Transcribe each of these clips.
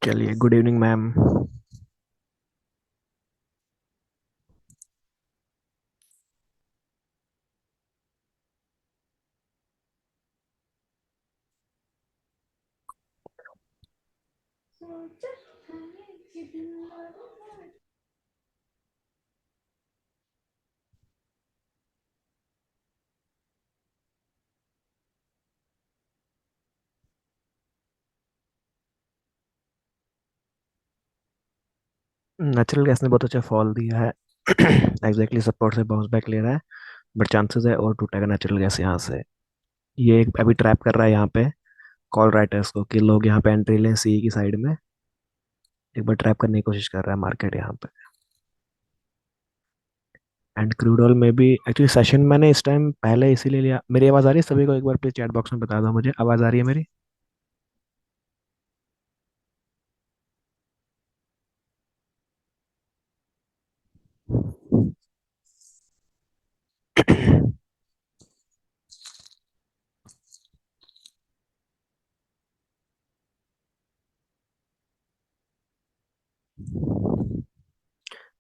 चलिए, good evening ma'am. Natural gas ने बहुत अच्छा फॉल दिया है। एग्जैक्टली सपोर्ट से बाउंस बैक ले रहा है। बट चांसेस है और टूटेगा नेचुरल गैस यहाँ से। ये अभी ट्रैप कर रहा है यहाँ पे कॉल राइटर्स को कि लोग यहाँ पे एंट्री लें सी की साइड में। एक बार ट्रैप करने की कोशिश कर रहा है मार्केट यहाँ पे। एंड क्रूड ऑयल में भी एक्चुअली सेशन मैंने इस टाइम पहले इसीलिए लिया। मेरी आवाज़ आ रही है सभी को? एक बार प्लीज चैट बॉक्स में बता दो मुझे, आवाज़ आ रही है मेरी?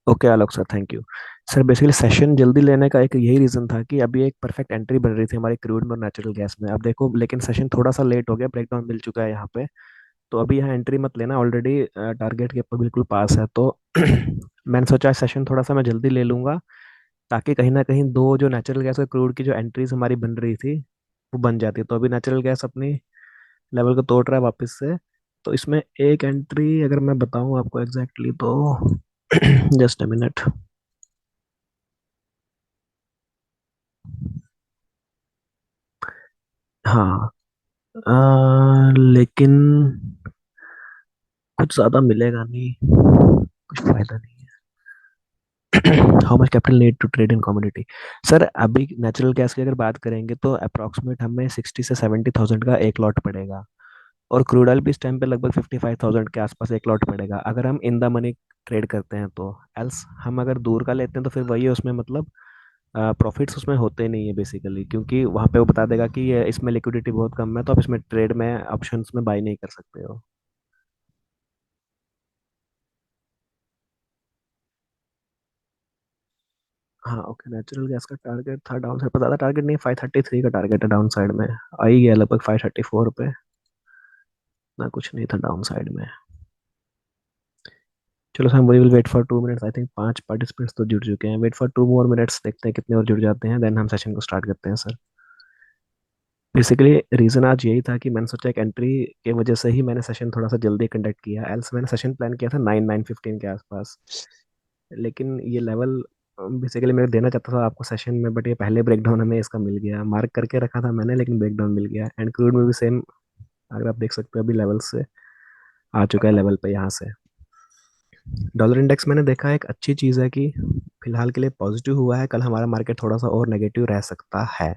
Okay Alok sir, thank you. Sir basically session जल्दी लेने का एक यही रीजन था कि अभी एक परफेक्ट एंट्री बन रही थी हमारी क्रूड में और नेचुरल गैस में। अब देखो, लेकिन सेशन थोड़ा सा लेट हो गया, ब्रेकडाउन मिल चुका है यहाँ पे। तो अभी यहाँ एंट्री मत लेना, ऑलरेडी टारगेट के बिल्कुल पास है। तो मैंने सोचा सेशन थोड़ा सा मैं जल्दी ले लूंगा, ताकि कहीं ना कहीं दो जो नेचुरल गैस और क्रूड की जो एंट्रीज हमारी बन रही थी वो बन जाती। तो अभी नेचुरल गैस अपनी लेवल को तोड़ रहा है वापस से। तो इसमें एक एंट्री अगर मैं बताऊं आपको एग्जैक्टली तो जस्ट अ मिनट। हाँ, लेकिन कुछ ज्यादा मिलेगा नहीं, कुछ फायदा नहीं है। How much capital need to trade in commodity? Sir अभी नेचुरल गैस की अगर बात करेंगे तो अप्रोक्सीमेट हमें 60 से 70 थाउजेंड का एक लॉट पड़ेगा। और क्रूड ऑयल भी इस टाइम पे लगभग 55,000 के आसपास एक लॉट पड़ेगा, अगर हम इन द मनी ट्रेड करते हैं तो। एल्स हम अगर दूर का लेते हैं तो फिर वही है उसमें, मतलब प्रॉफिट्स उसमें होते नहीं है बेसिकली, क्योंकि वहाँ पे वो बता देगा कि ये इसमें लिक्विडिटी बहुत कम है, तो आप इसमें ट्रेड में ऑप्शंस में बाई नहीं कर सकते हो। हाँ ओके, नेचुरल गैस का टारगेट था डाउन साइड पर, ज़्यादा टारगेट नहीं, 533 का टारगेट है डाउन साइड में। आ ही गया लगभग 534 पे। ना कुछ नहीं था डाउन साइड में। चलो sir, we will wait for 2 minutes. I think 5 participants तो जुड़ चुके हैं। वेट फॉर 2 मोर मिनट्स, देखते हैं कितने और जुड़ जाते हैं, देन हम सेशन को स्टार्ट करते हैं सर। बेसिकली रीज़न आज यही था कि मैंने सोचा एक एंट्री के वजह से ही मैंने सेशन थोड़ा सा जल्दी कंडक्ट किया। एल्स मैंने सेशन प्लान किया था 9-9:15 के आसपास। लेकिन ये लेवल बेसिकली मैं देना चाहता था आपको सेशन में, बट ये पहले ब्रेकडाउन हमें इसका मिल गया। मार्क करके रखा था मैंने, लेकिन ब्रेकडाउन मिल गया। एंड क्रूड में भी सेम, अगर आप देख सकते हो अभी लेवल से आ चुका है लेवल पे यहाँ से। डॉलर इंडेक्स मैंने देखा है, एक अच्छी चीज़ है कि फिलहाल के लिए पॉजिटिव हुआ है। कल हमारा मार्केट थोड़ा सा और नेगेटिव रह सकता है।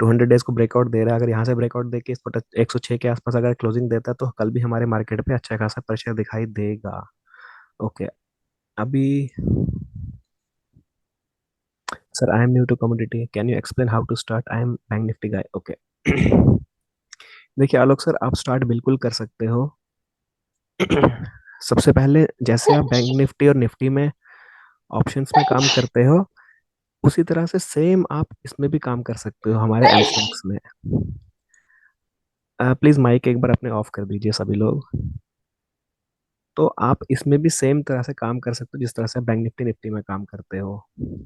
200 डेज को ब्रेकआउट दे रहा है, अगर यहाँ से ब्रेकआउट दे के इसको 106 के आसपास अगर क्लोजिंग देता है तो कल भी हमारे मार्केट पे अच्छा खासा प्रेशर दिखाई देगा। ओके, अभी sir I am new to commodity, can you explain how to start? I am bank Nifty guy. Okay. देखिए आलोक सर, आप स्टार्ट बिल्कुल कर सकते हो। सबसे पहले जैसे आप बैंक निफ्टी और निफ्टी में ऑप्शंस में काम करते हो, उसी तरह से सेम आप इसमें भी काम कर सकते हो हमारे एमसीएक्स में। प्लीज माइक एक बार अपने ऑफ कर दीजिए सभी लोग। तो आप इसमें भी सेम तरह से काम कर सकते हो जिस तरह से बैंक निफ्टी निफ्टी में काम करते हो।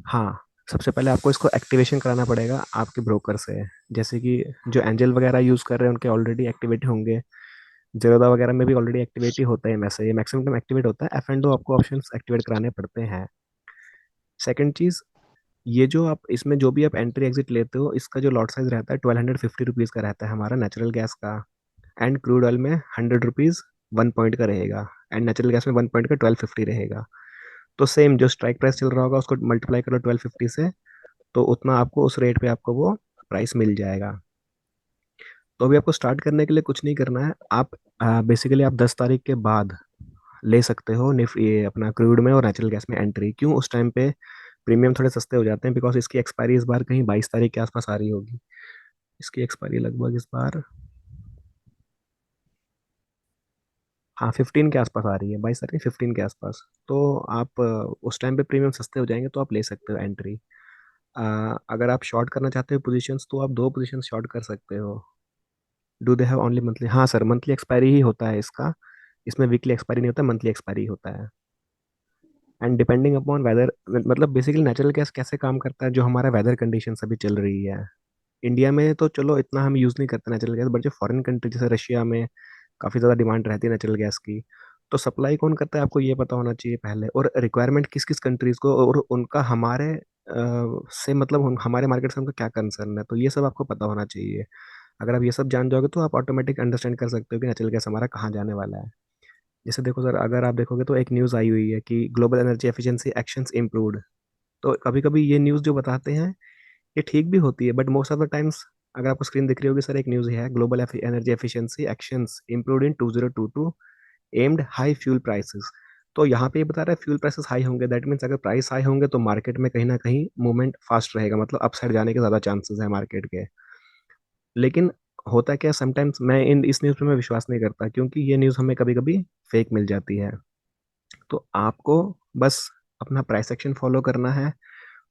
हाँ, सबसे पहले आपको इसको एक्टिवेशन कराना पड़ेगा आपके ब्रोकर से। जैसे कि जो एंजल वगैरह यूज कर रहे हैं उनके ऑलरेडी एक्टिवेट होंगे। जेरोदा वगैरह में भी ऑलरेडी एक्टिवेट ही होता है, वैसे ये मैक्सिमम टाइम एक्टिवेट होता है। एफ एंड आपको ऑप्शंस एक्टिवेट कराने पड़ते हैं। सेकंड चीज, ये जो आप इसमें जो भी आप एंट्री एग्जिट लेते हो, इसका जो लॉट साइज रहता है 1250 रुपीज का रहता है हमारा नेचुरल गैस का। एंड क्रूड ऑयल में 100 रुपीज 1 पॉइंट का रहेगा। एंड नेचुरल गैस में 1 पॉइंट का 1250 रहेगा। तो सेम जो स्ट्राइक प्राइस चल रहा होगा उसको मल्टीप्लाई करो 1250 से, तो उतना आपको उस रेट पे आपको वो प्राइस मिल जाएगा। तो अभी आपको स्टार्ट करने के लिए कुछ नहीं करना है। आप बेसिकली आप 10 तारीख के बाद ले सकते हो निफ ये अपना क्रूड में और नेचुरल गैस में एंट्री। क्यों? उस टाइम पे प्रीमियम थोड़े सस्ते हो जाते हैं, बिकॉज इसकी एक्सपायरी इस बार कहीं 22 तारीख के आसपास आ रही होगी। इसकी एक्सपायरी लगभग इस बार हाँ 15 के आसपास आ रही है, 22 तारीख 15 के आसपास। तो आप उस टाइम पे प्रीमियम सस्ते हो जाएंगे तो आप ले सकते हो एंट्री। अगर आप शॉर्ट करना चाहते हो पोजीशंस तो आप दो पोजीशन शॉर्ट कर सकते हो। Do they have only monthly? हाँ सर, मंथली एक्सपायरी ही होता है इसका। इसमें वीकली एक्सपायरी नहीं होता, मंथली एक्सपायरी होता है। एंड डिपेंडिंग अपॉन वेदर, मतलब बेसिकली नेचुरल गैस कैसे काम करता है, जो हमारा वेदर कंडीशन अभी चल रही है। इंडिया में तो चलो इतना हम यूज़ नहीं करते नेचुरल गैस, बट जो फॉरेन कंट्री जैसे रशिया में काफ़ी ज़्यादा डिमांड रहती है नेचुरल गैस की। तो सप्लाई कौन करता है आपको ये पता होना चाहिए पहले, और रिक्वायरमेंट किस किस कंट्रीज़ को, और उनका हमारे से मतलब हमारे मार्केट से उनका क्या कंसर्न है, तो ये सब आपको पता होना चाहिए। अगर आप ये सब जान जाओगे तो आप ऑटोमेटिक अंडरस्टैंड कर सकते हो कि नेचुरल गैस हमारा कहाँ जाने वाला है। जैसे देखो सर, अगर आप देखोगे तो एक न्यूज़ आई हुई है कि global energy efficiency actions improved. तो कभी कभी ये न्यूज़ जो बताते हैं ये ठीक भी होती है, but most of the times, अगर आपको स्क्रीन दिख रही होगी सर, एक न्यूज़ है global energy efficiency actions improved in 2022 amid high fuel prices. तो यहाँ पे ये बता रहा है फ्यूल प्राइसेस हाई होंगे, दैट मीन्स अगर प्राइस हाई होंगे तो मार्केट में कहीं ना कहीं मूवमेंट फास्ट रहेगा, मतलब अपसाइड जाने के ज़्यादा चांसेस है मार्केट के। लेकिन होता क्या, समटाइम्स मैं इन इस न्यूज़ पे मैं विश्वास नहीं करता, क्योंकि ये न्यूज़ हमें कभी कभी फेक मिल जाती है। तो आपको बस अपना प्राइस एक्शन फॉलो करना है,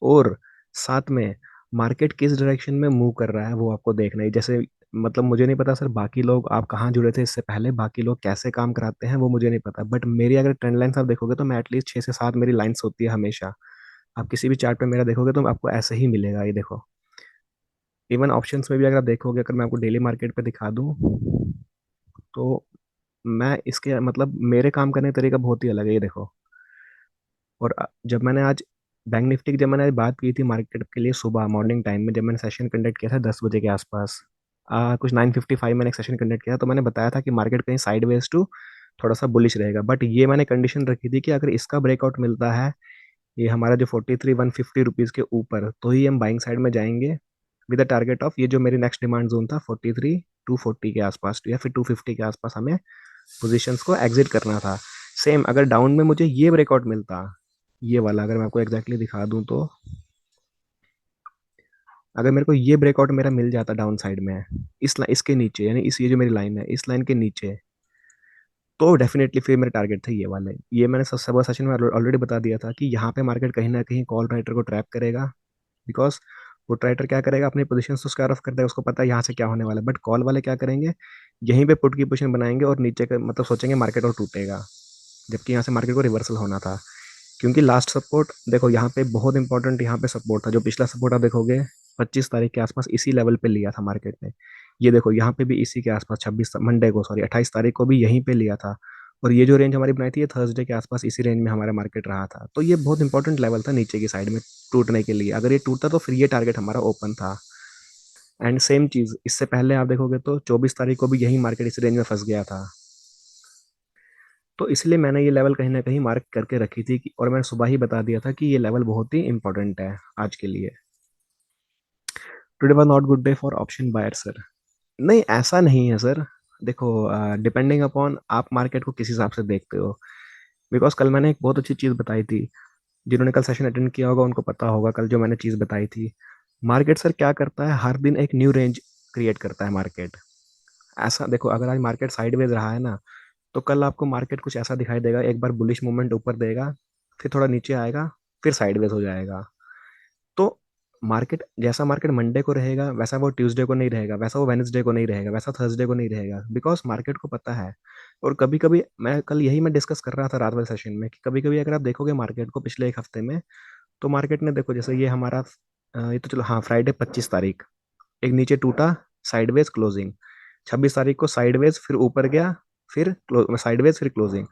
और साथ में मार्केट किस डायरेक्शन में मूव कर रहा है वो आपको देखना है। जैसे मतलब मुझे नहीं पता सर बाकी लोग आप कहाँ जुड़े थे इससे पहले, बाकी लोग कैसे काम कराते हैं वो मुझे नहीं पता, बट मेरी अगर ट्रेंड लाइन्स आप देखोगे तो मैं एटलीस्ट 6 से 7 मेरी लाइन्स होती है हमेशा। आप किसी भी चार्ट पे मेरा देखोगे तो आपको ऐसे ही मिलेगा, ये देखो। इवन ऑप्शंस में भी अगर आप देखोगे, अगर मैं आपको डेली मार्केट पे दिखा दूँ तो मैं इसके मतलब मेरे काम करने का तरीका बहुत ही अलग है, ये देखो। और जब मैंने आज बैंक निफ्टी की जब मैंने बात की थी मार्केट के लिए सुबह मॉर्निंग टाइम में, जब मैंने सेशन कंडक्ट किया था 10 बजे के आसपास, कुछ 9:55 मैंने एक सेशन कंडक्ट किया था, तो मैंने बताया था कि मार्केट कहीं साइडवेज टू थोड़ा सा बुलिश रहेगा, बट ये मैंने कंडीशन रखी थी कि अगर इसका ब्रेकआउट मिलता है, ये हमारा जो 43,150 रुपीज़ के ऊपर, तो ही हम बाइंग साइड में जाएंगे, विद द टारगेट ऑफ ये जो मेरी नेक्स्ट डिमांड जोन था 43,240 के आसपास या फिर 250 के आसपास हमें पोजीशंस को एग्जिट करना था। सेम अगर डाउन में मुझे ये ब्रेकआउट मिलता, ये वाला अगर मैं आपको एग्जैक्टली दिखा दूं तो, अगर मेरे को ये ब्रेकआउट मेरा मिल जाता डाउन साइड में, इसके नीचे, यानी इस ये जो मेरी लाइन है इस लाइन के नीचे, तो डेफिनेटली फिर मेरे टारगेट थे ये वाले। ये मैंने सब सेशन में ऑलरेडी बता दिया था कि यहाँ पे मार्केट कहीं ना कहीं कॉल राइटर को ट्रैप करेगा, बिकॉज वो राइटर क्या करेगा, अपनी पोजीशन तो स्क्वायर ऑफ कर देगा, उसको पता है यहाँ से क्या होने वाला है, बट कॉल वाले क्या करेंगे, यहीं पे पुट की पोजीशन बनाएंगे और नीचे का मतलब सोचेंगे मार्केट और टूटेगा, जबकि यहाँ से मार्केट को रिवर्सल होना था। क्योंकि लास्ट सपोर्ट देखो यहाँ पे बहुत इंपॉर्टेंट, यहाँ पे सपोर्ट था, जो पिछला सपोर्ट आप देखोगे 25 तारीख के आसपास इसी लेवल पे लिया था मार्केट ने। ये देखो यहाँ पे भी इसी के आसपास 26 मंडे को, सॉरी 28 तारीख को भी यहीं पे लिया था। और ये जो रेंज हमारी बनाई थी ये थर्सडे के आसपास इसी रेंज में हमारा मार्केट रहा था, तो ये बहुत इंपॉर्टेंट लेवल था नीचे की साइड में टूटने के लिए। अगर ये टूटता तो फिर ये टारगेट हमारा ओपन था। एंड सेम चीज इससे पहले आप देखोगे तो 24 तारीख को भी यही मार्केट इस रेंज में फंस गया था। तो इसलिए मैंने ये लेवल कहीं ना कहीं मार्क करके रखी थी और मैंने सुबह ही बता दिया था कि ये लेवल बहुत ही इंपॉर्टेंट है आज के लिए। Today was not good day for option buyer sir. नहीं ऐसा नहीं है सर। देखो डिपेंडिंग अपॉन आप मार्केट को किस हिसाब से देखते हो, बिकॉज कल मैंने एक बहुत अच्छी चीज़ बताई थी। जिन्होंने कल सेशन अटेंड किया होगा उनको पता होगा कल जो मैंने चीज़ बताई थी। मार्केट सर क्या करता है, हर दिन एक न्यू रेंज क्रिएट करता है मार्केट। ऐसा देखो, अगर आज मार्केट साइडवेज रहा है ना, तो कल आपको मार्केट कुछ ऐसा दिखाई देगा, एक बार बुलिश मूवमेंट ऊपर देगा, फिर थोड़ा नीचे आएगा, फिर साइडवेज हो जाएगा। तो मार्केट जैसा मार्केट मंडे को रहेगा वैसा वो ट्यूसडे को नहीं रहेगा, वैसा वो वेनेसडे को नहीं रहेगा, वैसा थर्सडे को नहीं रहेगा, बिकॉज मार्केट को पता है। और कभी कभी मैं कल यही मैं डिस्कस कर रहा था रात वाले सेशन में कि कभी कभी अगर आप देखोगे मार्केट को पिछले एक हफ्ते में, तो मार्केट ने देखो जैसे ये हमारा ये तो चलो हाँ फ्राइडे 25 तारीख एक नीचे टूटा, साइडवेज क्लोजिंग। 26 तारीख को साइडवेज फिर ऊपर गया, फिर साइडवेज फिर क्लोजिंग।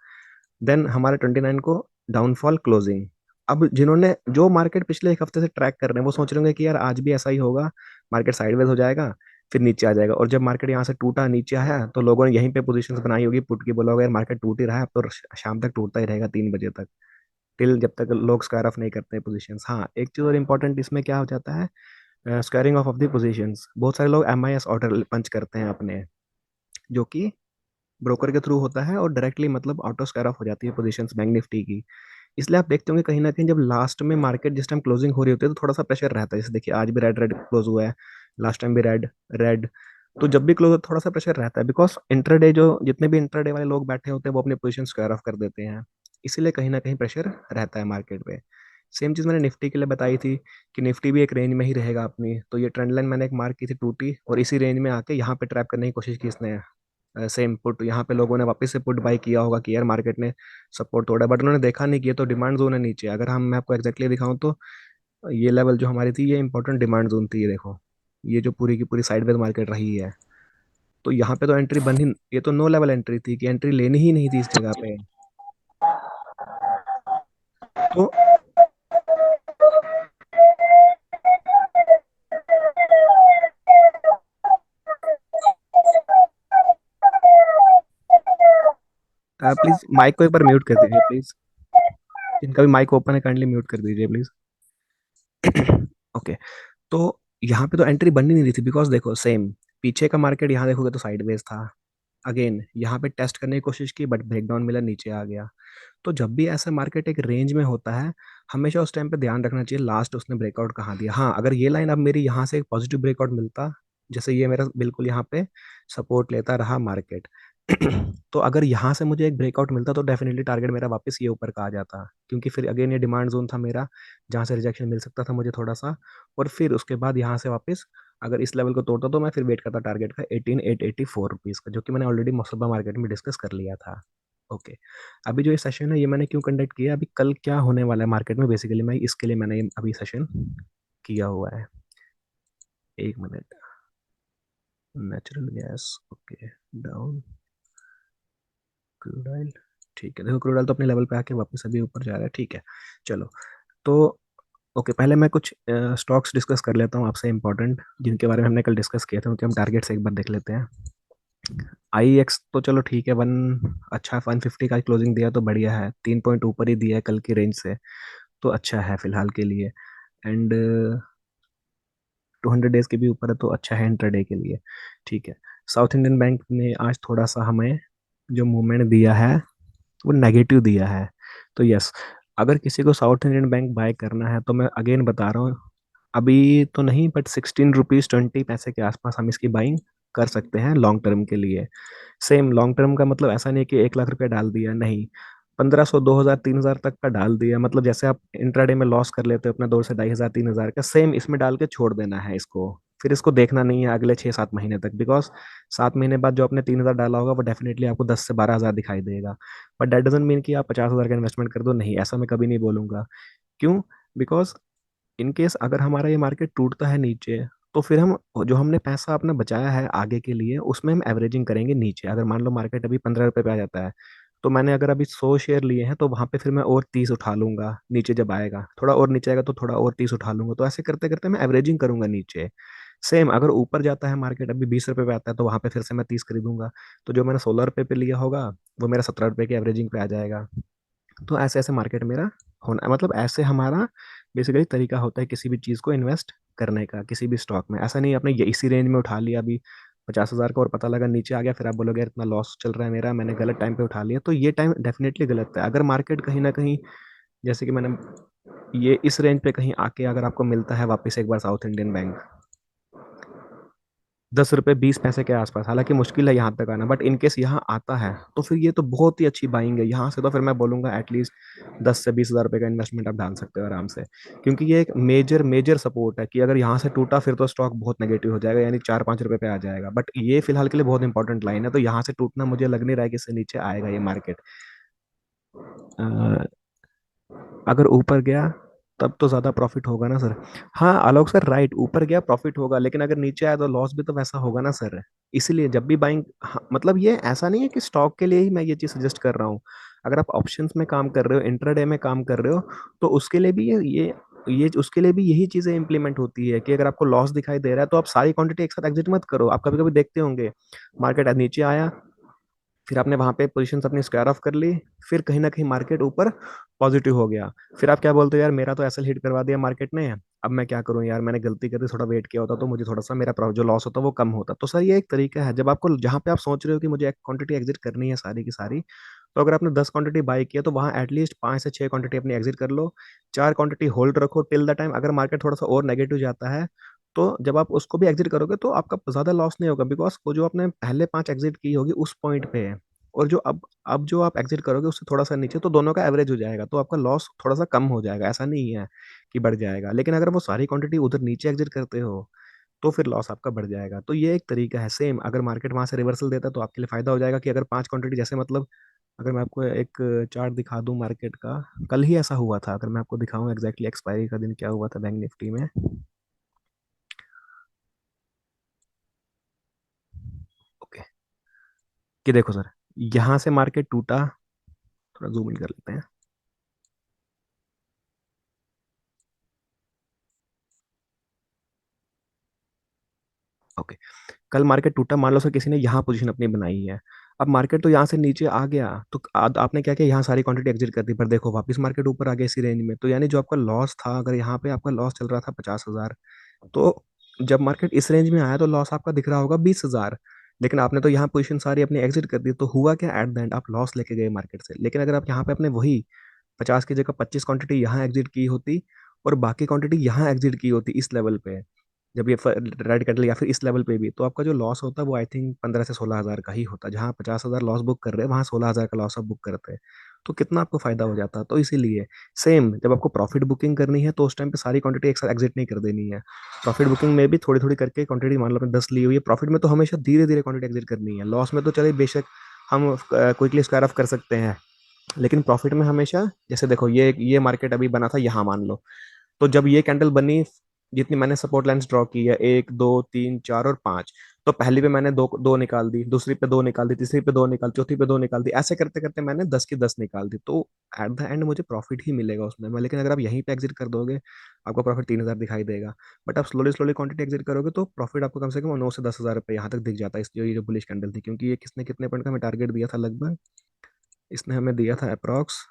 देन हमारे 29 को डाउनफॉल क्लोजिंग। अब जिन्होंने जो मार्केट पिछले एक हफ्ते से ट्रैक कर रहे हैं वो सोच रहे होंगे कि यार आज भी ऐसा ही होगा, मार्केट साइडवेज हो जाएगा फिर नीचे आ जाएगा। और जब मार्केट यहाँ से टूटा नीचे आया तो लोगों ने यहीं पे पोजीशंस बनाई होगी पुट की, बोला होगा यार मार्केट टूट ही रहा है अब तो शाम तक टूटता ही रहेगा 3 बजे तक, टिल जब तक लोग स्क्वायर ऑफ नहीं करते पोजीशंस। हाँ एक चीज और इंपॉर्टेंट इसमें क्या हो जाता है, स्क्वायरिंग ऑफ द पोजीशंस। बहुत सारे लोग MIS ऑर्डर पंच करते हैं अपने, जो कि ब्रोकर के थ्रू होता है और डायरेक्टली मतलब ऑटो स्क्वायर ऑफ हो जाती है पोजीशंस बैंक निफ्टी की। इसलिए आप देखते होंगे कहीं ना कहीं जब लास्ट में मार्केट जिस टाइम क्लोजिंग हो रही होती है तो थोड़ा सा प्रेशर रहता है। जैसे देखिए आज भी रेड रेड क्लोज हुआ है, लास्ट टाइम भी रेड रेड, तो जब भी क्लोज थोड़ा सा प्रेशर रहता है, बिकॉज इंटरडे जो जितने भी इंटरडे वाले लोग बैठे होते हैं वो अपनी पोजीशन स्क्वायर ऑफ कर देते हैं, इसीलिए कहीं ना कहीं प्रेशर रहता है मार्केट पे। सेम चीज मैंने निफ्टी के लिए बताई थी कि निफ्टी भी एक रेंज में ही रहेगा अपनी। तो ये ट्रेंड लाइन मैंने एक मार्क की थी, टूटी और इसी रेंज में आके यहाँ पे ट्रैप करने की कोशिश की इसने। सेम पुट यहाँ पे लोगों ने वापस से पुट बाय किया होगा कि यार मार्केट ने सपोर्ट तोड़ा, बट उन्होंने देखा नहीं किया, तो डिमांड जोन है नीचे। अगर हम मैं आपको एग्जैक्टली दिखाऊं तो ये लेवल जो हमारी थी ये इंपॉर्टेंट डिमांड जोन थी, ये देखो, ये जो पूरी की पूरी साइडवेज मार्केट रही है। तो यहाँ पे तो एंट्री बन ही, ये तो नो लेवल एंट्री थी कि एंट्री लेनी ही नहीं थी इस जगह पे। तो प्लीज माइक को एक बार म्यूट कर दीजिए प्लीज। जिनका भी माइक ओपन है काइंडली म्यूट कर दीजिए प्लीज। ओके। तो यहाँ पे तो एंट्री बननी नहीं थी, बिकॉज देखो सेम पीछे का मार्केट यहाँ देखोगे तो साइडवेज था। अगेन यहाँ पे टेस्ट करने की कोशिश की बट ब्रेकडाउन मिला, नीचे आ गया। तो जब भी ऐसा मार्केट एक रेंज में होता है, हमेशा उस टाइम पे ध्यान रखना चाहिए लास्ट उसने ब्रेकआउट कहाँ दिया। हाँ, अगर ये लाइन अब मेरी यहाँ से एक पॉजिटिव ब्रेकआउट मिलता, जैसे ये मेरा बिल्कुल यहाँ पे सपोर्ट लेता रहा मार्केट, तो अगर यहाँ से मुझे एक ब्रेकआउट मिलता तो डेफिनेटली टारगेट मेरा वापस ये ऊपर का आ जाता, क्योंकि फिर अगेन ये डिमांड जोन था मेरा, जहाँ से रिजेक्शन मिल सकता था मुझे थोड़ा सा। और फिर उसके बाद यहाँ से वापस अगर इस लेवल को तोड़ता तो मैं फिर वेट करता टारगेट का 18,884 रुपीज़ का, जो कि मैंने ऑलरेडी मुसल्बा मार्केट में डिस्कस कर लिया था। ओके। अभी जो ये सेशन है ये मैंने क्यों कंडक्ट किया, अभी कल क्या होने वाला है मार्केट में, बेसिकली मैं इसके लिए मैंने अभी सेशन किया हुआ है। एक minute. Natural gas, okay, down, crude oil, ठीक है। देखो क्रूड ऑयल तो अपने लेवल पे आके वापस अभी ऊपर जा रहा है, ठीक है। चलो। तो ओके, पहले मैं कुछ स्टॉक्स डिस्कस कर लेता हूँ आपसे इंपॉर्टेंट, जिनके बारे में हमने कल डिस्कस किया था, उनके हम टारगेट से एक बार देख लेते हैं। आई एक्स तो चलो ठीक है, वन अच्छा 150 का क्लोजिंग दिया तो बढ़िया है, 3 पॉइंट ऊपर ही दिया है कल की रेंज से, तो अच्छा है फिलहाल के लिए। एंड 200 डेज के भी ऊपर है तो अच्छा है इंट्राडे के लिए, ठीक है। साउथ इंडियन बैंक ने आज थोड़ा सा हमें जो मूवमेंट दिया है वो नेगेटिव दिया है। तो यस, अगर किसी को साउथ इंडियन बैंक बाय करना है तो मैं अगेन बता रहा हूँ, अभी तो नहीं बट 16 रुपीज़ 20 पैसे के आसपास हम इसकी बाइंग कर सकते हैं लॉन्ग टर्म के लिए। सेम लॉन्ग टर्म का मतलब ऐसा नहीं कि 1 लाख रुपया डाल दिया, नहीं, 1500 2000 3000 तक का डाल दिया, मतलब जैसे आप इंट्राडे में लॉस कर लेते हो अपना 2 से 2500 3000 का, सेम इसमें डाल के छोड़ देना है इसको। फिर इसको देखना नहीं है अगले 6-7 महीने तक, बिकॉज 7 महीने बाद जो आपने 3000 डाला होगा वो डेफिनेटली आपको 10 से 12 हजार दिखाई देगा। बट दैट डजेंट मीन कि आप 50 हजार का इन्वेस्टमेंट कर दो, नहीं, ऐसा मैं कभी नहीं बोलूंगा। क्यों? बिकॉज इन केस अगर हमारा ये मार्केट टूटता है नीचे, तो फिर हम जो हमने पैसा अपना बचाया है आगे के लिए उसमें हम एवरेजिंग करेंगे नीचे। अगर मान लो मार्केट अभी 15 रुपए पे आ जाता है, तो मैंने अगर अभी 100 शेयर लिए हैं तो वहां पे फिर मैं और 30 उठा लूंगा, नीचे जब आएगा थोड़ा और नीचे आएगा तो थोड़ा और 30 उठा लूंगा, तो ऐसे करते करते मैं एवरेजिंग करूंगा नीचे। सेम अगर ऊपर जाता है मार्केट अभी 20 रुपए पे आता है तो वहां पे फिर से मैं 30 खरीदूंगा, तो जो मैंने 16 रुपए पे लिया होगा वो मेरा 17 रुपए की एवरेजिंग पे आ जाएगा। तो ऐसे ऐसे मार्केट मेरा होना, मतलब ऐसे हमारा बेसिकली तरीका होता है किसी भी चीज़ को इन्वेस्ट करने का, किसी भी स्टॉक में। ऐसा नहीं आपने ये इसी रेंज में उठा लिया अभी 50 हजार का और पता लगा नीचे आ गया, फिर आप बोलोगे यार इतना लॉस चल रहा है मेरा, मैंने गलत टाइम पे उठा लिया, तो ये टाइम डेफिनेटली गलत है। अगर मार्केट कहीं ना कहीं, जैसे कि मैंने ये इस रेंज पे कहीं आके अगर आपको मिलता है वापस एक बार साउथ इंडियन बैंक 10 रुपए 20 पैसे के आसपास, हालांकि मुश्किल है यहाँ तक आना, बट इन केस यहाँ आता है तो फिर ये तो बहुत ही अच्छी बाइंग है यहाँ से। तो फिर मैं बोलूंगा एटलीस्ट 10 से 20 हजार रुपए का इन्वेस्टमेंट आप डाल सकते हो आराम से, क्योंकि ये एक मेजर मेजर सपोर्ट है कि अगर यहाँ से टूटा फिर तो स्टॉक बहुत नेगेटिव हो जाएगा, यानी 4-5 रुपए पे आ जाएगा, बट ये फिलहाल के लिए बहुत इंपॉर्टेंट लाइन है। तो यहाँ से टूटना मुझे लग नहीं रहा है कि इससे नीचे आएगा ये मार्केट। अगर ऊपर गया तब तो ज्यादा प्रॉफिट होगा ना सर। हाँ आलोक सर, राइट, ऊपर गया प्रॉफिट होगा, लेकिन अगर नीचे आया तो लॉस भी तो वैसा होगा ना सर। इसीलिए जब भी बाइंग, हाँ, मतलब ये ऐसा नहीं है कि स्टॉक के लिए ही मैं ये चीज सजेस्ट कर रहा हूँ। अगर आप ऑप्शंस में काम कर रहे हो, इंट्राडे में काम कर रहे हो, तो उसके लिए भी ये उसके लिए भी यही चीजें इंप्लीमेंट होती है कि अगर आपको लॉस दिखाई दे रहा है तो आप सारी क्वांटिटी एक साथ एग्जिट मत करो। आप कभी कभी देखते होंगे मार्केट नीचे आया, फिर आपने वहां पे पोजीशंस अपनी स्क्वायर ऑफ कर ली, फिर कहीं ना कहीं मार्केट ऊपर पॉजिटिव हो गया, फिर आप क्या बोलते हो, यार मेरा तो एसएल हिट करवा दिया मार्केट ने, अब मैं क्या करूं यार, मैंने गलती कर दी, थोड़ा वेट किया होता तो मुझे थोड़ा सा मेरा जो लॉस होता वो कम होता। तो सर ये एक तरीका है, जब आपको जहां पे आप सोच रहे हो कि मुझे एक क्वांटिटी एग्जिट करनी है सारी की सारी, तो अगर आपने 10 क्वांटिटी बाई किया तो वहां एटलीस्ट 5 से 6 क्वांटिटी अपनी एग्जिट कर लो, 4 क्वांटिटी होल्ड रखो टिल द टाइम अगर मार्केट थोड़ा सा और नेगेटिव जाता है, तो जब आप उसको भी एग्जिट करोगे तो आपका ज्यादा लॉस नहीं होगा, बिकॉज वो जो आपने पहले 5 एग्जिट की होगी उस पॉइंट पे है, और जो अब जो आप एग्जिट करोगे उससे थोड़ा सा नीचे, तो दोनों का एवरेज हो जाएगा, तो आपका लॉस थोड़ा सा कम हो जाएगा, ऐसा नहीं है कि बढ़ जाएगा। लेकिन अगर वो सारी क्वांटिटी उधर नीचे एग्जिट करते हो तो फिर लॉस आपका बढ़ जाएगा। तो ये एक तरीका है। सेम अगर मार्केट वहां से रिवर्सल देता है तो आपके लिए फायदा हो जाएगा कि अगर 5 क्वांटिटी, जैसे मतलब अगर मैं आपको एक चार्ट दिखा दूं मार्केट का, कल ही ऐसा हुआ था, अगर मैं आपको दिखाऊं एग्जैक्टली एक्सपायरी का दिन क्या हुआ था बैंक निफ्टी में। ओके, कि देखो सर, यहाँ से मार्केट टूटा, थोड़ा जूम इन कर लेते हैं। ओके, कल मार्केट टूटा, मान लो सर किसी ने यहाँ पोजीशन अपनी बनाई है। अब मार्केट तो यहाँ से नीचे आ गया, तो आपने क्या किया, यहाँ सारी क्वांटिटी एग्जिट कर दी, पर देखो वापस मार्केट ऊपर आ गया इसी रेंज में, तो यानी जो आपका लॉस था, अगर यहाँ पे आपका लॉस चल रहा था 50,000, तो जब मार्केट इस रेंज में आया तो लॉस आपका दिख रहा होगा 20,000। लेकिन आपने तो यहाँ पोजीशन सारी अपनी एग्जिट कर दी, तो हुआ क्या, एट द एंड आप लॉस लेके गए मार्केट से। लेकिन अगर आप यहाँ पे अपने वही 50 की जगह 25 क्वांटिटी यहाँ एग्जिट की होती, और बाकी क्वांटिटी यहाँ एग्जिट की होती इस लेवल पे, जब ये रेड कैंडल या फिर इस लेवल पे भी, तो आपका जो लॉस होता है वो आई थिंक 15 से 16 हज़ार का ही होता। जहाँ 50,000 लॉस बुक कर रहे हैं वहाँ 16,000 का लॉस आप बुक करते हैं, तो कितना आपको फायदा हो जाता। तो इसीलिए सेम जब आपको प्रॉफिट बुकिंग करनी है तो उस टाइम पे सारी क्वांटिटी एक साथ एग्जिट नहीं कर देनी है। प्रॉफिट बुकिंग में भी थोड़ी थोड़ी करके क्वांटिटी, मान लो आपने 10 ली हुई है, प्रॉफिट में तो हमेशा धीरे धीरे क्वांटिटी एग्जिट करनी है। लॉस में तो चले बेशक हम क्विकली स्क्वायर ऑफ कर सकते हैं, लेकिन प्रॉफिट में हमेशा, जैसे देखो ये मार्केट अभी बना था यहाँ मान लो, तो जब ये कैंडल बनी, जितनी मैंने सपोर्ट लाइंस ड्रॉ की है, 1 2 3 4 और 5, तो पहली पे मैंने दो दो निकाल दी, दूसरी पे दो निकाल दी, तीसरी पे दो निकाल, चौथी पे दो निकाल दी, ऐसे करते करते मैंने 10 की 10 निकाल दी, तो एट द एंड मुझे प्रॉफिट ही मिलेगा उसमें मैं। लेकिन अगर आप यहीं पे एग्जिट कर दोगे, आपको प्रॉफिट 3,000 दिखाई देगा। बट आप स्लोली स्लोली क्वांटिटी एग्जिट करोगे तो प्रॉफिट आपको कम से कम 9 से 10 हज़ार रुपये यहाँ तक दिख जाता है। ये जो बुलिश कैंडल थी, क्योंकि ये किसने कितने पॉइंट का हमें टारगेट दिया था लगभग, इसने हमें दिया था अप्रॉक्स,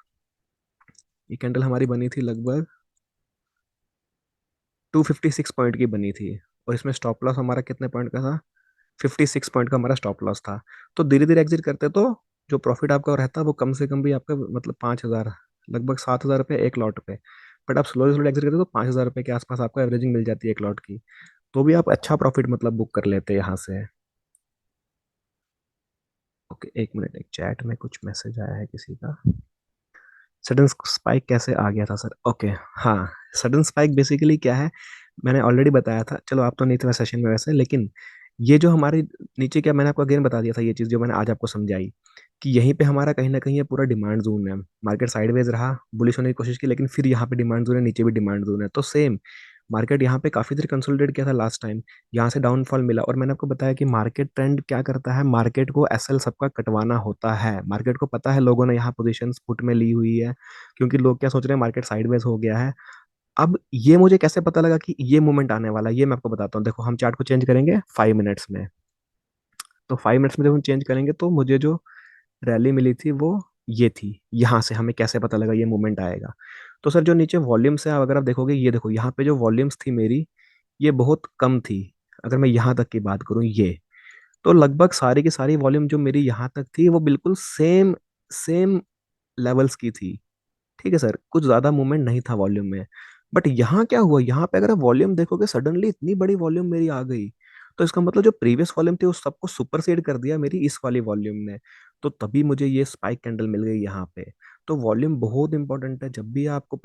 ये कैंडल हमारी बनी थी लगभग 256 पॉइंट की बनी थी, और इसमें स्टॉप लॉस हमारा कितने पॉइंट का था, 56 पॉइंट का हमारा स्टॉप लॉस था। तो धीरे धीरे एग्जिट करते तो जो प्रॉफिट आपका रहता वो कम से कम भी आपका मतलब 5,000, लगभग 7,000 रुपये एक लॉट पे। बट आप स्लोली स्लोली एग्जिट करते तो 5,000 रुपये के आसपास आपको एवरेजिंग मिल जाती है एक लॉट की, तो भी आप अच्छा प्रॉफिट मतलब बुक कर लेते हैं यहाँ से। ओके, एक मिनट, एक चैट में कुछ मैसेज आया है किसी का। सडन स्पाइक कैसे आ गया था सर? ओके, हाँ, सडन स्पाइक बेसिकली क्या है, मैंने ऑलरेडी बताया था, चलो आप तो नहीं थे सेशन में वैसे, लेकिन ये जो हमारे नीचे, क्या मैंने आपको अगेन बता दिया था ये चीज़ जो मैंने आज आपको समझाई, कि यहीं पे हमारा कहीं ना कहीं ये पूरा डिमांड जोन है। मार्केट साइडवेज रहा, बुलिश होने की कोशिश की, लेकिन फिर यहाँ पे डिमांड जोन है, नीचे भी डिमांड जोन है, तो सेम मार्केट यहाँ पे काफी देर कंसोलिडेट किया था लास्ट टाइम, यहाँ से डाउनफॉल मिला, और मैंने आपको बताया कि मार्केट ट्रेंड क्या करता है, मार्केट को एसएल सबका कटवाना होता है। मार्केट को पता है लोगों ने यहाँ पोजीशंस पुट में ली हुई है, क्योंकि लोग क्या सोच रहे हैं, मार्केट साइडवेज हो गया है। अब ये मुझे कैसे पता लगा कि ये मूवमेंट आने वाला है, ये मैं आपको बताता हूँ। देखो हम चार्ट को चेंज करेंगे 5 मिनट्स में, तो 5 मिनट्स में जब हम चेंज करेंगे तो मुझे जो रैली मिली थी वो ये थी। यहाँ से हमें कैसे पता लगा ये मूवमेंट आएगा, तो सर जो नीचे वॉल्यूम्स है, अगर आप देखोगे, ये देखो यहाँ पे जो वॉल्यूम्स थी मेरी, ये बहुत कम थी। अगर मैं यहाँ तक की बात करूँ, ये तो लगभग सारी की सारी वॉल्यूम जो मेरी यहाँ तक थी वो बिल्कुल सेम सेम लेवल्स की थी। ठीक है सर, कुछ ज्यादा मूवमेंट नहीं था वॉल्यूम में। बट यहाँ क्या हुआ, यहाँ पे अगर आप वॉल्यूम देखोगे, सडनली इतनी बड़ी वॉल्यूम मेरी आ गई, तो इसका मतलब जो प्रीवियस वॉल्यूम थी उस सबको सुपरसीड कर दिया मेरी इस वाली वॉल्यूम ने, तो तभी मुझे ये स्पाइक कैंडल मिल गई यहाँ पे। तो वॉल्यूम बहुत इंपॉर्टेंट है, जब भी आपको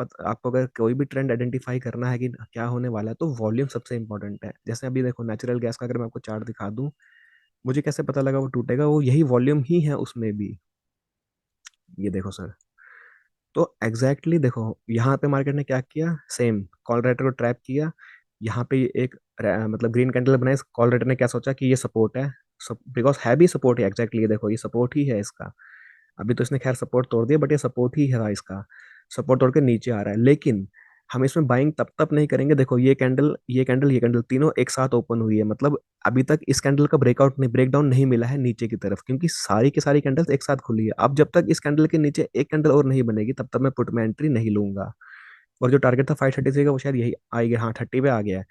अगर कोई भी ट्रेंड आइडेंटिफाई करना है कि क्या होने वाला है, तो वॉल्यूम सबसे इंपॉर्टेंट है। जैसे अभी देखो नेचुरल गैस का अगर मैं आपको चार्ट दिखा दूं, मुझे कैसे पता लगा वो टूटेगा, वो यही वॉल्यूम ही है उसमें भी। ये देखो सर, तो एग्जैक्टली देखो यहाँ पे मार्केट ने क्या किया, सेम कॉल राइटर को ट्रैप किया। यहाँ पे एक मतलब ग्रीन कैंडल बनाई, कॉल राइटर ने क्या सोचा कि ये सपोर्ट है, बिकॉज है भी सपोर्ट है एग्जैक्टली, ये देखो ये सपोर्ट ही है इसका। अभी तो इसने खैर सपोर्ट तोड़ दिया, बट ये सपोर्ट ही है इसका, सपोर्ट तोड़ के नीचे आ रहा है। लेकिन हम इसमें बाइंग तब तक नहीं करेंगे, देखो ये कैंडल तीनों एक साथ ओपन हुई है, मतलब अभी तक इस कैंडल का ब्रेकआउट नहीं, ब्रेकडाउन नहीं मिला है नीचे की तरफ, क्योंकि सारी की सारी कैंडल्स एक साथ खुली है। अब जब तक इस कैंडल के नीचे एक कैंडल और नहीं बनेगी तब तक मैं पुट में एंट्री नहीं लूंगा। और जो टारगेट था 533 का वो शायद यही आ गया, हाँ 30 पे आ गया है।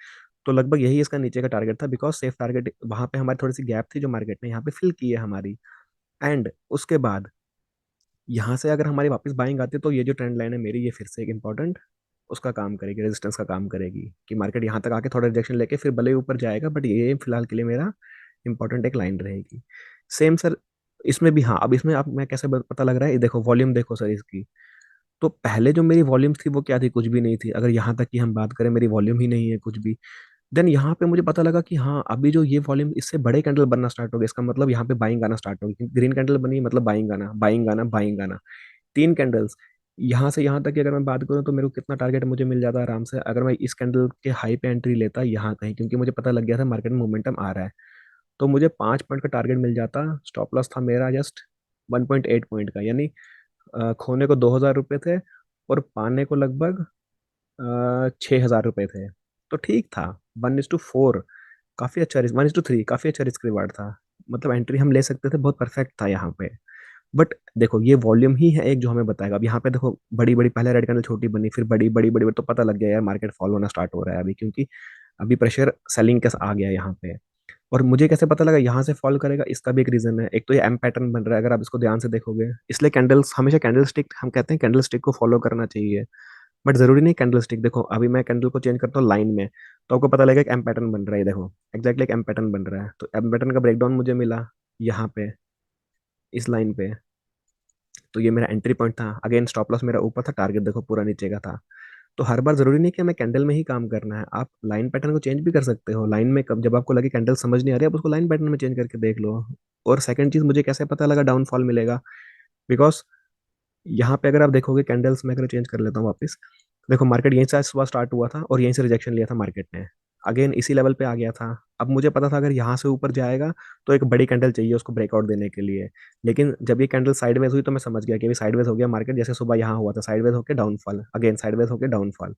तो लगभग यही इसका नीचे का टारगेट था, बिकॉज सेफ टारगेट वहां पे हमारी थोड़ी सी गैप थी जो मार्केट ने यहाँ पे फिल की है हमारी। एंड उसके बाद यहाँ से अगर हमारी वापस बाइंग आती है तो ये जो ट्रेंड लाइन है मेरी, ये फिर से एक इंपॉर्टेंट उसका काम करेगी, रेजिस्टेंस का काम करेगी, कि मार्केट यहाँ तक आके थोड़ा रिजेक्शन लेके फिर भले ही ऊपर जाएगा, बट ये फिलहाल के लिए मेरा इंपॉर्टेंट एक लाइन रहेगी। सेम सर इसमें भी, हाँ अब इसमें आप मैं कैसे पता लग रहा है, ये देखो वॉल्यूम देखो सर इसकी। तो पहले जो मेरी वॉल्यूम थी वो क्या थी, कुछ भी नहीं थी। अगर यहाँ तक की हम बात करें, मेरी वॉल्यूम ही नहीं है कुछ भी। देन यहाँ पे मुझे पता लगा कि हाँ अभी जो ये वॉल्यूम, इससे बड़े कैंडल बनना स्टार्ट हो गए, इसका मतलब यहाँ पे बाइंग आना स्टार्ट हो गई। ग्रीन कैंडल बनी मतलब बाइंग आना, बाइंग आना, बाइंग आना। तीन कैंडल्स यहाँ से यहाँ तक की अगर मैं बात करूँ तो मेरे को कितना टारगेट मुझे मिल जाता आराम से, अगर मैं इस कैंडल के हाई पे एंट्री लेता यहाँ कहीं, क्योंकि मुझे पता लग गया था मार्केट में मोमेंटम आ रहा है। तो मुझे 5 पॉइंट का टारगेट मिल जाता। स्टॉप लॉस था मेरा जस्ट 1.8 पॉइंट का, यानी खोने को 2,000 रुपये थे और पाने को लगभग 6,000 रुपये थे। तो ठीक था। 1:4 काफ़ी अच्छा रिस्क, 1:3 काफ़ी अच्छा रिस्क रिवार्ड था। मतलब एंट्री हम ले सकते थे, बहुत परफेक्ट था यहाँ पे। बट देखो ये वॉल्यूम ही है एक जो हमें बताएगा। अब यहाँ पे देखो बड़ी बड़ी, पहले रेड कैंडल छोटी बनी, फिर बड़ी बड़ी बड़ी बड़ी, तो पता लग गया यार मार्केट फॉल होना स्टार्ट हो रहा है अभी, क्योंकि अभी प्रेशर सेलिंग का आ गया यहाँ पे। और मुझे कैसे पता लगा यहाँ से फॉल करेगा, इसका भी एक रीजन है। एक तो ये एम पैटर्न बन रहा है, अगर आप इसको ध्यान से देखोगे, इसलिए कैंडल्स हमेशा, कैंडल स्टिक हम कहते हैं कैंडल स्टिक को फॉलो करना चाहिए। बट जरूरी नहीं कैंडल स्टिक। देखो अभी मैं कैंडल को चेंज करता हूँ लाइन में, तो आपको पता लगेगा एक एम पैटर्न बन रहा है। देखो एक्जैक्टली एक एम पैटर्न बन रहा है, तो एम पैटर्न का ब्रेकडाउन मुझे मिला यहाँ पे, इस लाइन पे। तो ये मेरा एंट्री पॉइंट था। अगेन स्टॉप लॉस मेरा ऊपर था, टारगेट देखो पूरा नीचे का था। तो हर बार जरूरी नहीं कि हमें कैंडल में ही काम करना है, आप लाइन पैटर्न को चेंज भी कर सकते हो। लाइन में कब जब आपको लगे कैंडल समझ नहीं आ रही, आप उसको लाइन पैटर्न में चेंज करके देख लो। और सेकंड चीज, मुझे कैसे पता लगा डाउनफॉल मिलेगा, बिकॉज यहाँ पे अगर आप देखोगे कैंडल्स में, अगर चेंज कर लेता हूँ वापस, देखो मार्केट यहीं से सुबह स्टार्ट हुआ था और यहीं से रिजेक्शन लिया था मार्केट ने। अगेन इसी लेवल पे आ गया था। अब मुझे पता था अगर यहाँ से ऊपर जाएगा तो एक बड़ी कैंडल चाहिए उसको ब्रेकआउट देने के लिए। लेकिन जब ये कैंडल साइडवेज हुई तो मैं समझ गया कि अभी साइडवेज हो गया मार्केट, जैसे सुबह यहाँ हुआ था साइडवेज होकर डाउनफॉल, अगेन साइडवेज होकर डाउनफॉल।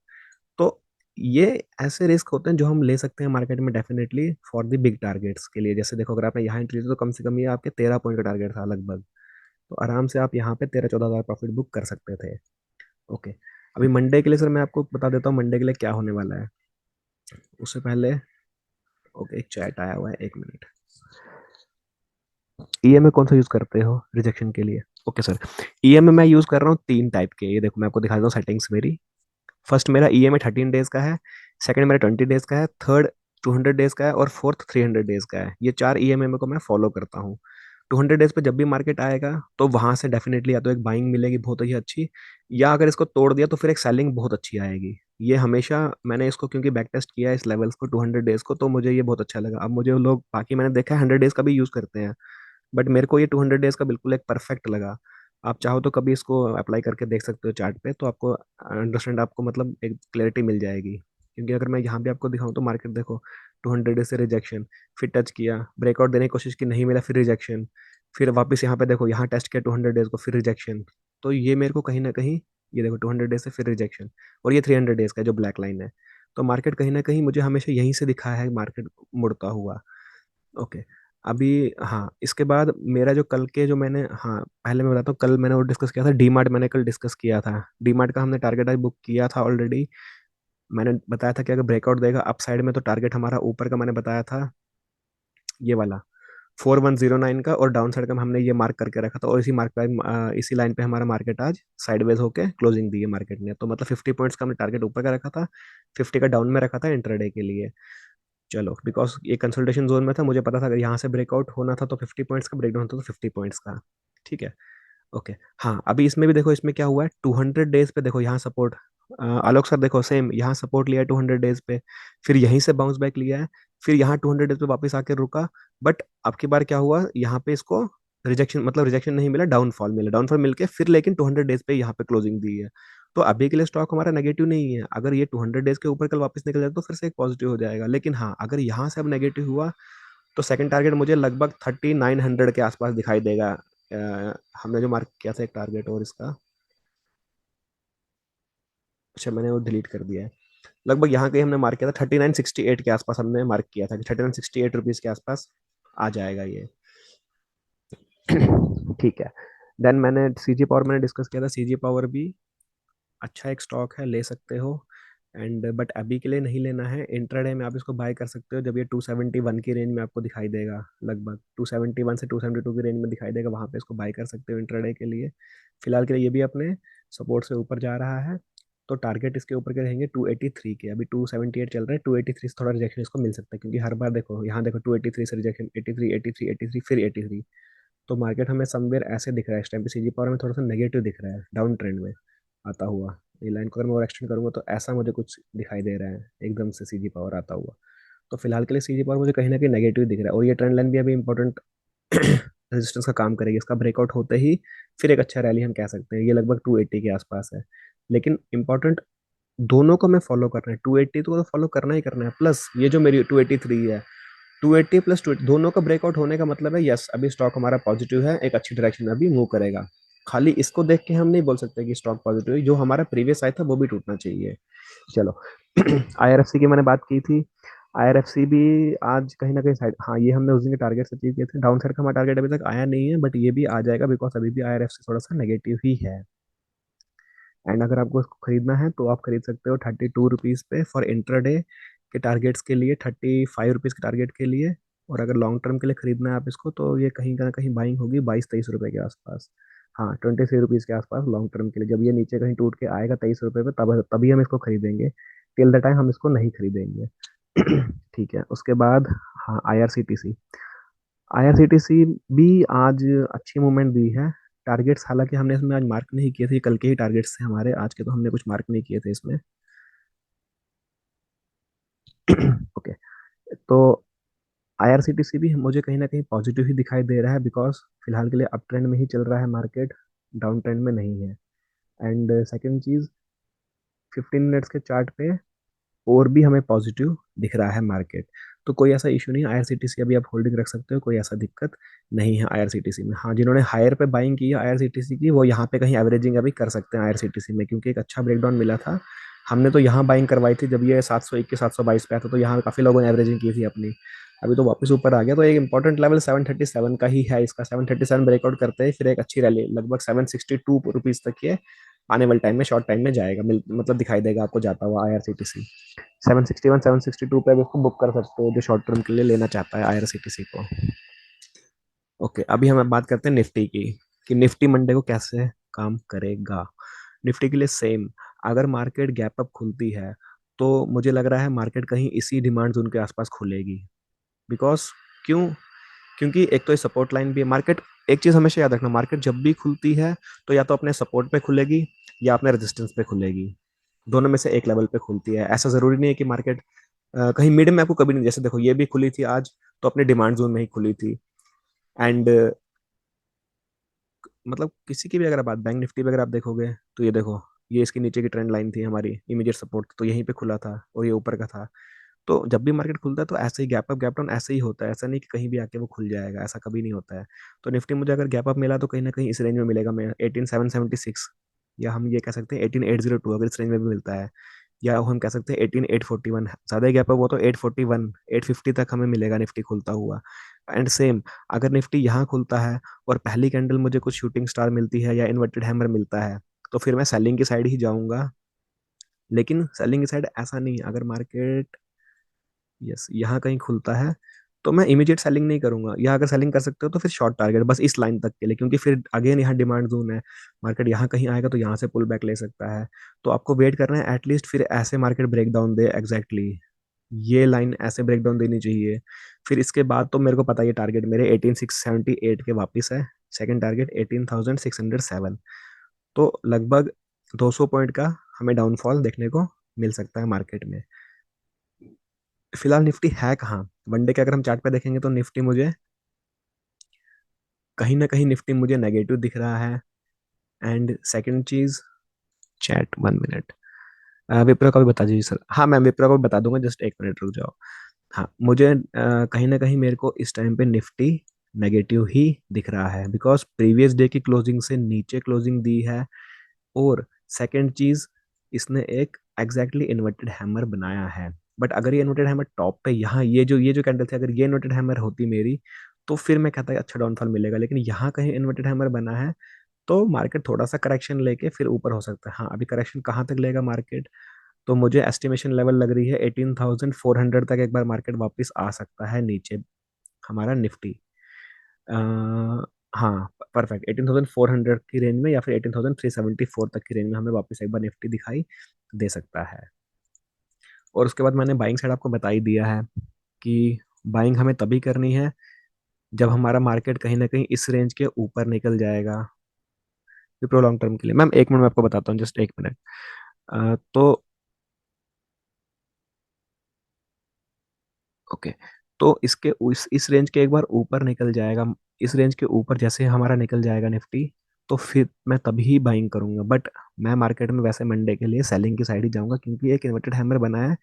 तो ये ऐसे रिस्क होते हैं जो हम ले सकते हैं मार्केट में definitely for the big targets के लिए। जैसे देखो अगर आपने यहाँ एंट्री ली तो कम से कम ये आपके 13 पॉइंट का टारगेट था लगभग। तो आराम से आप यहाँ पे 13-14 हज़ार प्रॉफिट बुक कर सकते थे। ओके। अभी मंडे के लिए सर मैं आपको बता देता हूँ मंडे के लिए क्या होने वाला है। उससे पहले ओके, एक चैट आया हुआ है, 1 मिनट। ईएमए कौन सा यूज करते हो रिजेक्शन के लिए? ओके सर, ईएमए मैं यूज कर रहा हूँ 3 टाइप के। ये देखो मैं आपको दिखा देता हूँ सेटिंग्स मेरी। फर्स्ट मेरा ईएमए 13 डेज का है, सेकंड मेरा 20 डेज का है, थर्ड 200 डेज का है, और फोर्थ 300 डेज का है। ये 4 ईएमए को मैं फॉलो करता हूँ। 200 डेज पे जब भी मार्केट आएगा तो वहां से डेफिनेटली या तो एक बाइंग मिलेगी बहुत ही अच्छी, या अगर इसको तोड़ दिया तो फिर एक सेलिंग बहुत अच्छी आएगी। ये हमेशा मैंने इसको क्योंकि बैक टेस्ट किया है इस लेवल्स को 200 डेज को, तो मुझे ये बहुत अच्छा लगा। अब मुझे लोग बाकी मैंने देखा है 100 डेज का भी यूज करते हैं, बट मेरे को ये 200 डेज का बिल्कुल एक परफेक्ट लगा। आप चाहो तो कभी इसको अप्लाई करके देख सकते हो चार्ट पे, तो आपको अंडरस्टैंड, आपको मतलब एक क्लैरिटी मिल जाएगी। क्योंकि अगर मैं यहाँ भी आपको दिखाऊं तो मार्केट देखो 200 डेज से रिजेक्शन, फिर टच किया, ब्रेकआउट देने की कोशिश की, नहीं मिला, फिर रिजेक्शन, फिर वापस यहाँ पे देखो यहाँ टेस्ट किया 200 डेज को, फिर रिजेक्शन। तो ये मेरे को कहीं ना कहीं, ये देखो 200 डेज से फिर रिजेक्शन, और ये 300 डेज का जो ब्लैक लाइन है। तो मार्केट कहीं ना कहीं मुझे हमेशा यहीं से दिखा है मार्केट मुड़ता हुआ। ओके। अभी हाँ, इसके बाद मेरा जो कल के जो मैंने, हाँ पहले मैं बताता हूँ, कल मैंने वो डिस्कस किया था डीमार्ट, मैंने कल डिस्कस किया था डीमार्ट का, हमने टारगेट आज बुक किया था ऑलरेडी। मैंने बताया था कि अगर ब्रेकआउट देगा अप साइड में तो टारगेट हमारा ऊपर का मैंने बताया था ये वाला 4109 का, और डाउन साइड का हमने ये मार्क करके रखा था। और इसी मार्क पे इसी लाइन पे हमारा मार्केट आज साइडवेज होके क्लोजिंग दी है मार्केट ने। तो मतलब 50 पॉइंट्स का हमने टारगेट ऊपर का रखा था, 50 का डाउन में रखा था इंट्राडे के लिए। चलो बिकॉज ये कंसल्टेशन जोन में था, मुझे पता था अगर यहाँ से ब्रेकआउट होना था तो 50 पॉइंट्स का, ब्रेकडाउन होता तो 50 पॉइंट्स का। ठीक है। ओके। हाँ अभी इसमें भी देखो, इसमें क्या हुआ है 200 डेज पे देखो यहाँ सपोर्ट, आलोक सर देखो सेम यहाँ सपोर्ट लिया है 200 डेज पे, फिर यहीं से बाउंस बैक लिया है, फिर यहाँ 200 डेज पे वापस आके रुका। बट अब की बार क्या हुआ यहाँ पे इसको रिजेक्शन, मतलब रिजेक्शन नहीं मिला, डाउनफॉल मिला, डाउनफॉल मिलके फिर लेकिन 200 डेज पे यहाँ पे क्लोजिंग दी है। तो अभी के लिए स्टॉक हमारा नेगेटिव नहीं है। अगर ये 200 डेज के ऊपर कल वापस निकल जाए तो फिर से एक पॉजिटिव हो जाएगा। लेकिन हाँ अगर यहाँ से अब नेगेटिव हुआ तो सेकंड टारगेट मुझे लगभग 3900 के आसपास दिखाई देगा। हमने जो मार्क किया था एक टारगेट और इसका, अच्छा मैंने वो डिलीट कर दिया है। लगभग यहाँ कहीं हमने मार्क किया था 3968 के आसपास, हमने मार्क किया था कि 3968 रुपीज के आसपास आ जाएगा ये। ठीक है। देन मैंने सीजी पावर मैंने डिस्कस किया था, सीजी पावर भी अच्छा एक स्टॉक है, ले सकते हो। एंड बट अभी के लिए नहीं लेना है, इंट्राडे में आप इसको बाय कर सकते हो जब ये 271 की रेंज में आपको दिखाई देगा, लगभग 271 से 272 की रेंज में दिखाई देगा, वहां पे इसको बाय कर सकते हो इंट्राडे के लिए। फिलहाल के लिए ये भी अपने सपोर्ट से ऊपर जा रहा है। तो टारगेट इसके ऊपर के रहेंगे 283 के, अभी 278 चल रहा है, 283 से थोड़ा रिजेक्शन इसको मिल सकता है, क्योंकि हर बार देखो यहाँ देखो 283 से रिजेक्शन, 83 83 83 फिर 83। तो मार्केट हमें समवेयर ऐसे दिख रहा है इस टाइम पे, सीजी पावर में थोड़ा सा नेगेटिव दिख रहा है डाउन ट्रेंड में आता हुआ। ये लाइन को अगर मैं और एक्सटेंड करूंगा तो ऐसा मुझे कुछ दिखाई दे रहा है एकदम से सीजी पावर आता हुआ। तो फिलहाल के लिए सीजी पावर मुझे कहीं ना कहीं नेगेटिव दिख रहा है, और ये ट्रेंड लाइन भी अभी इंपॉर्टेंट रेजिस्टेंस का काम करेगी। इसका ब्रेकआउट होते ही फिर एक अच्छा रैली हम कह सकते हैं, ये लगभग 280 के आसपास है। लेकिन इंपॉर्टेंट, दोनों को मैं फॉलो करना है, 280 तो फॉलो करना ही करना है, प्लस ये जो मेरी 283 है, 280 प्लस 2, दोनों का ब्रेकआउट होने का मतलब है यस अभी स्टॉक हमारा पॉजिटिव है, एक अच्छी डायरेक्शन में अभी मूव करेगा। खाली इसको देख के हम नहीं बोल सकते कि स्टॉक पॉजिटिव है, जो हमारा प्रीवियस आया था वो भी टूटना चाहिए। चलो आईआरएफसी की मैंने बात की थी। आईआरएफसी भी आज कहीं ना कहीं साइड, हाँ ये हमने उस दिन के टारगेट अचीव किए थे, डाउन साइड का हमारा टारगेट अभी तक आया नहीं है, बट ये भी आ जाएगा बिकॉज अभी भी आईआरएफसी थोड़ा सा नेगेटिव ही है। एंड अगर आपको इसको खरीदना है तो आप खरीद सकते हो 32 रुपीज़ पे फॉर इंट्राडे के टारगेट्स के लिए, 35 रुपीज़ के टारगेट के लिए। और अगर लॉन्ग टर्म के लिए खरीदना है आप इसको, तो ये कहीं ना कहीं बाइंग होगी 22-23 रुपए के आसपास। हाँ 23 रुपीज़ के आसपास लॉन्ग टर्म के लिए, जब ये नीचे कहीं टूट के आएगा 23 रुपए पे, तब तभी हम इसको खरीदेंगे। टिल द टाइम हम इसको नहीं खरीदेंगे। ठीक है, उसके बाद हाँ आईआरसीटीसी। आईआरसीटीसी भी आज अच्छी मूवमेंट दी है। टारगेट्स हालांकि हमने इसमें आज मार्क नहीं किए थे, कल के ही टारगेट्स थे हमारे, आज के तो हमने कुछ मार्क नहीं किए थे इसमें। ओके। तो आईआरसीटीसी भी मुझे कहीं ना कहीं पॉजिटिव ही दिखाई दे रहा है, बिकॉज फिलहाल के लिए अप ट्रेंड में ही चल रहा है मार्केट, डाउन ट्रेंड में नहीं है। एंड सेकंड चीज, 15 मिनट्स के चार्ट पे और भी हमें पॉजिटिव दिख रहा है मार्केट। तो कोई ऐसा इशू नहीं है, आईआरसीटीसी अभी आप होल्डिंग रख सकते हो, कोई ऐसा दिक्कत नहीं है आईआरसीटीसी में। हाँ जिन्होंने हायर पे बाइंग की है आईआरसीटीसी की, वो यहाँ पे कहीं एवरेजिंग अभी कर सकते हैं आईआरसीटीसी में, क्योंकि एक अच्छा ब्रेकडाउन मिला था। हमने तो यहाँ बाइंग करवाई थी जब ये 701 722 पे आया था, तो यहाँ काफी लोगों ने एवरेजिंग की थी अपनी। अभी तो वापस ऊपर आ गया, तो एक इंपॉर्टेंट लेवल 737 का ही है इसका, 737 ब्रेकआउट करते ही फिर एक अच्छी रैली लगभग 762 रुपीज तक ये आने वाले टाइम में, शॉर्ट टाइम में जाएगा, मतलब दिखाई देगा आपको जाता हुआ आईआरसीटीसी। 761 762 पे भी इसको बुक कर सकते हो जो शॉर्ट टर्म के लिए लेना चाहता है आईआरसीटीसी को। ओके, अभी हम बात करते हैं निफ्टी की, कि निफ्टी मंडे को कैसे काम करेगा। निफ्टी के लिए सेम, अगर मार्केट गैप अप खुलती है तो मुझे लग रहा है मार्केट कहीं इसी डिमांड जोन के आसपास खुलेगी। बिकॉज क्यों, क्योंकि एक तो ये सपोर्ट लाइन भी है मार्केट। एक चीज हमेशा याद रखना, मार्केट जब भी खुलती है तो या तो अपने सपोर्ट पे खुलेगी या अपने रेजिस्टेंस पे खुलेगी, दोनों में से एक लेवल पे खुलती है। ऐसा जरूरी नहीं है कि मार्केट कहीं मिड में आपको कभी नहीं, जैसे देखो ये भी खुली थी आज तो अपने डिमांड जोन में ही खुली थी। एंड मतलब किसी की भी अगर बात, बैंक निफ्टी भी अगर आप देखोगे तो ये देखो, ये इसके नीचे की ट्रेंड लाइन थी हमारी इमीडिएट सपोर्ट, तो यहीं पे खुला था और ये ऊपर का था। तो जब भी मार्केट खुलता है तो ऐसे ही गैप अप गैप डाउन ऐसे ही होता है, ऐसा नहीं कि कहीं भी आके वो खुल जाएगा, ऐसा कभी नहीं होता है। तो निफ्टी मुझे अगर गैप अप मिला तो कहीं ना कहीं इस रेंज में मिलेगा, मैं 18776, या हम ये कह सकते हैं 18802, अगर इस रेंज में भी मिलता है। या हम कह सकते हैं 18841, ज़्यादा गैप अप हो तो 841 850 तक हमें मिलेगा निफ्टी खुलता हुआ। एंड सेम, अगर निफ्टी यहाँ खुलता है और पहली कैंडल मुझे कुछ शूटिंग स्टार मिलती है या इन्वर्टेड हैमर मिलता है, तो फिर मैं सेलिंग की साइड ही जाऊंगा। लेकिन सेलिंग की साइड ऐसा नहीं, अगर मार्केट यस यहाँ कहीं खुलता है तो मैं इमीडिएट सेलिंग नहीं करूंगा, या अगर सेलिंग कर सकते हो तो फिर शॉर्ट टारगेट बस इस लाइन तक के लिए, क्योंकि फिर अगेन यहाँ डिमांड जोन है, मार्केट यहाँ कहीं आएगा तो यहाँ से पुल बैक ले सकता है। तो आपको वेट करना है एटलीस्ट, फिर ऐसे मार्केट ब्रेकडाउन दे एग्जैक्टली ये लाइन ऐसे ब्रेकडाउन देनी चाहिए। फिर इसके बाद तो मेरे को पता है ये टारगेट मेरे 18678 के वापस है, सेकंड टारगेट 18607। तो लगभग 200 पॉइंट का हमें डाउनफॉल देखने को मिल सकता है मार्केट में। फिलहाल निफ्टी है कहाँ, वनडे के अगर हम चार्ट पे देखेंगे तो निफ्टी मुझे कहीं ना कहीं, निफ्टी मुझे नेगेटिव दिख रहा है। एंड सेकंड चीज, चैट 1 मिनट, विप्रो का भी बता दीजिए सर। हाँ मैम विप्रो को भी बता दूंगा, जस्ट 1 मिनट रुक जाओ। हाँ मुझे कहीं ना कहीं मेरे को इस टाइम पे निफ्टी नेगेटिव ही दिख रहा है, बिकॉज प्रीवियस डे की क्लोजिंग से नीचे क्लोजिंग दी है। और सेकंड चीज, इसने एक एग्जैक्टली इन्वर्टेड हैमर बनाया है। बट अगर ये इन्वर्टेड हैमर टॉप पे, यहाँ ये जो कैंडल थी, अगर ये इन्वर्टेड हैमर होती मेरी, तो फिर मैं कहता है अच्छा डाउनफॉल मिलेगा, लेकिन यहाँ कहीं इन्वर्टेड हैमर बना है, तो मार्केट थोड़ा सा करेक्शन लेके फिर ऊपर हो सकता है। हाँ अभी करेक्शन कहाँ तक लेगा मार्केट, तो मुझे एस्टिमेशन लेवल लग रही है 18400 तक एक बार मार्केट वापस आ सकता है नीचे हमारा निफ्टी। हाँ परफेक्ट, 18400 की रेंज में या फिर 18374 तक की रेंज में हमें वापस एक बार निफ्टी दिखाई दे सकता है। और उसके बाद मैंने बाइंग साइड आपको बता ही दिया है कि बाइंग हमें तभी करनी है जब हमारा मार्केट कहीं ना कहीं इस रेंज के ऊपर निकल जाएगा विप्रो लॉन्ग टर्म के लिए। मैम एक मिनट में आपको बताता हूँ, जस्ट एक मिनट। तो ओके, तो इसके इस रेंज के एक बार ऊपर निकल जाएगा, इस रेंज के ऊपर जैसे हमारा निकल जाएगा निफ्टी, तो फिर मैं तभी बाइंग करूंगा। बट मैं मार्केट में वैसे मंडे के लिए सेलिंग की साइड ही जाऊंगा, क्योंकि एक इन्वर्टेड हैमर बना है।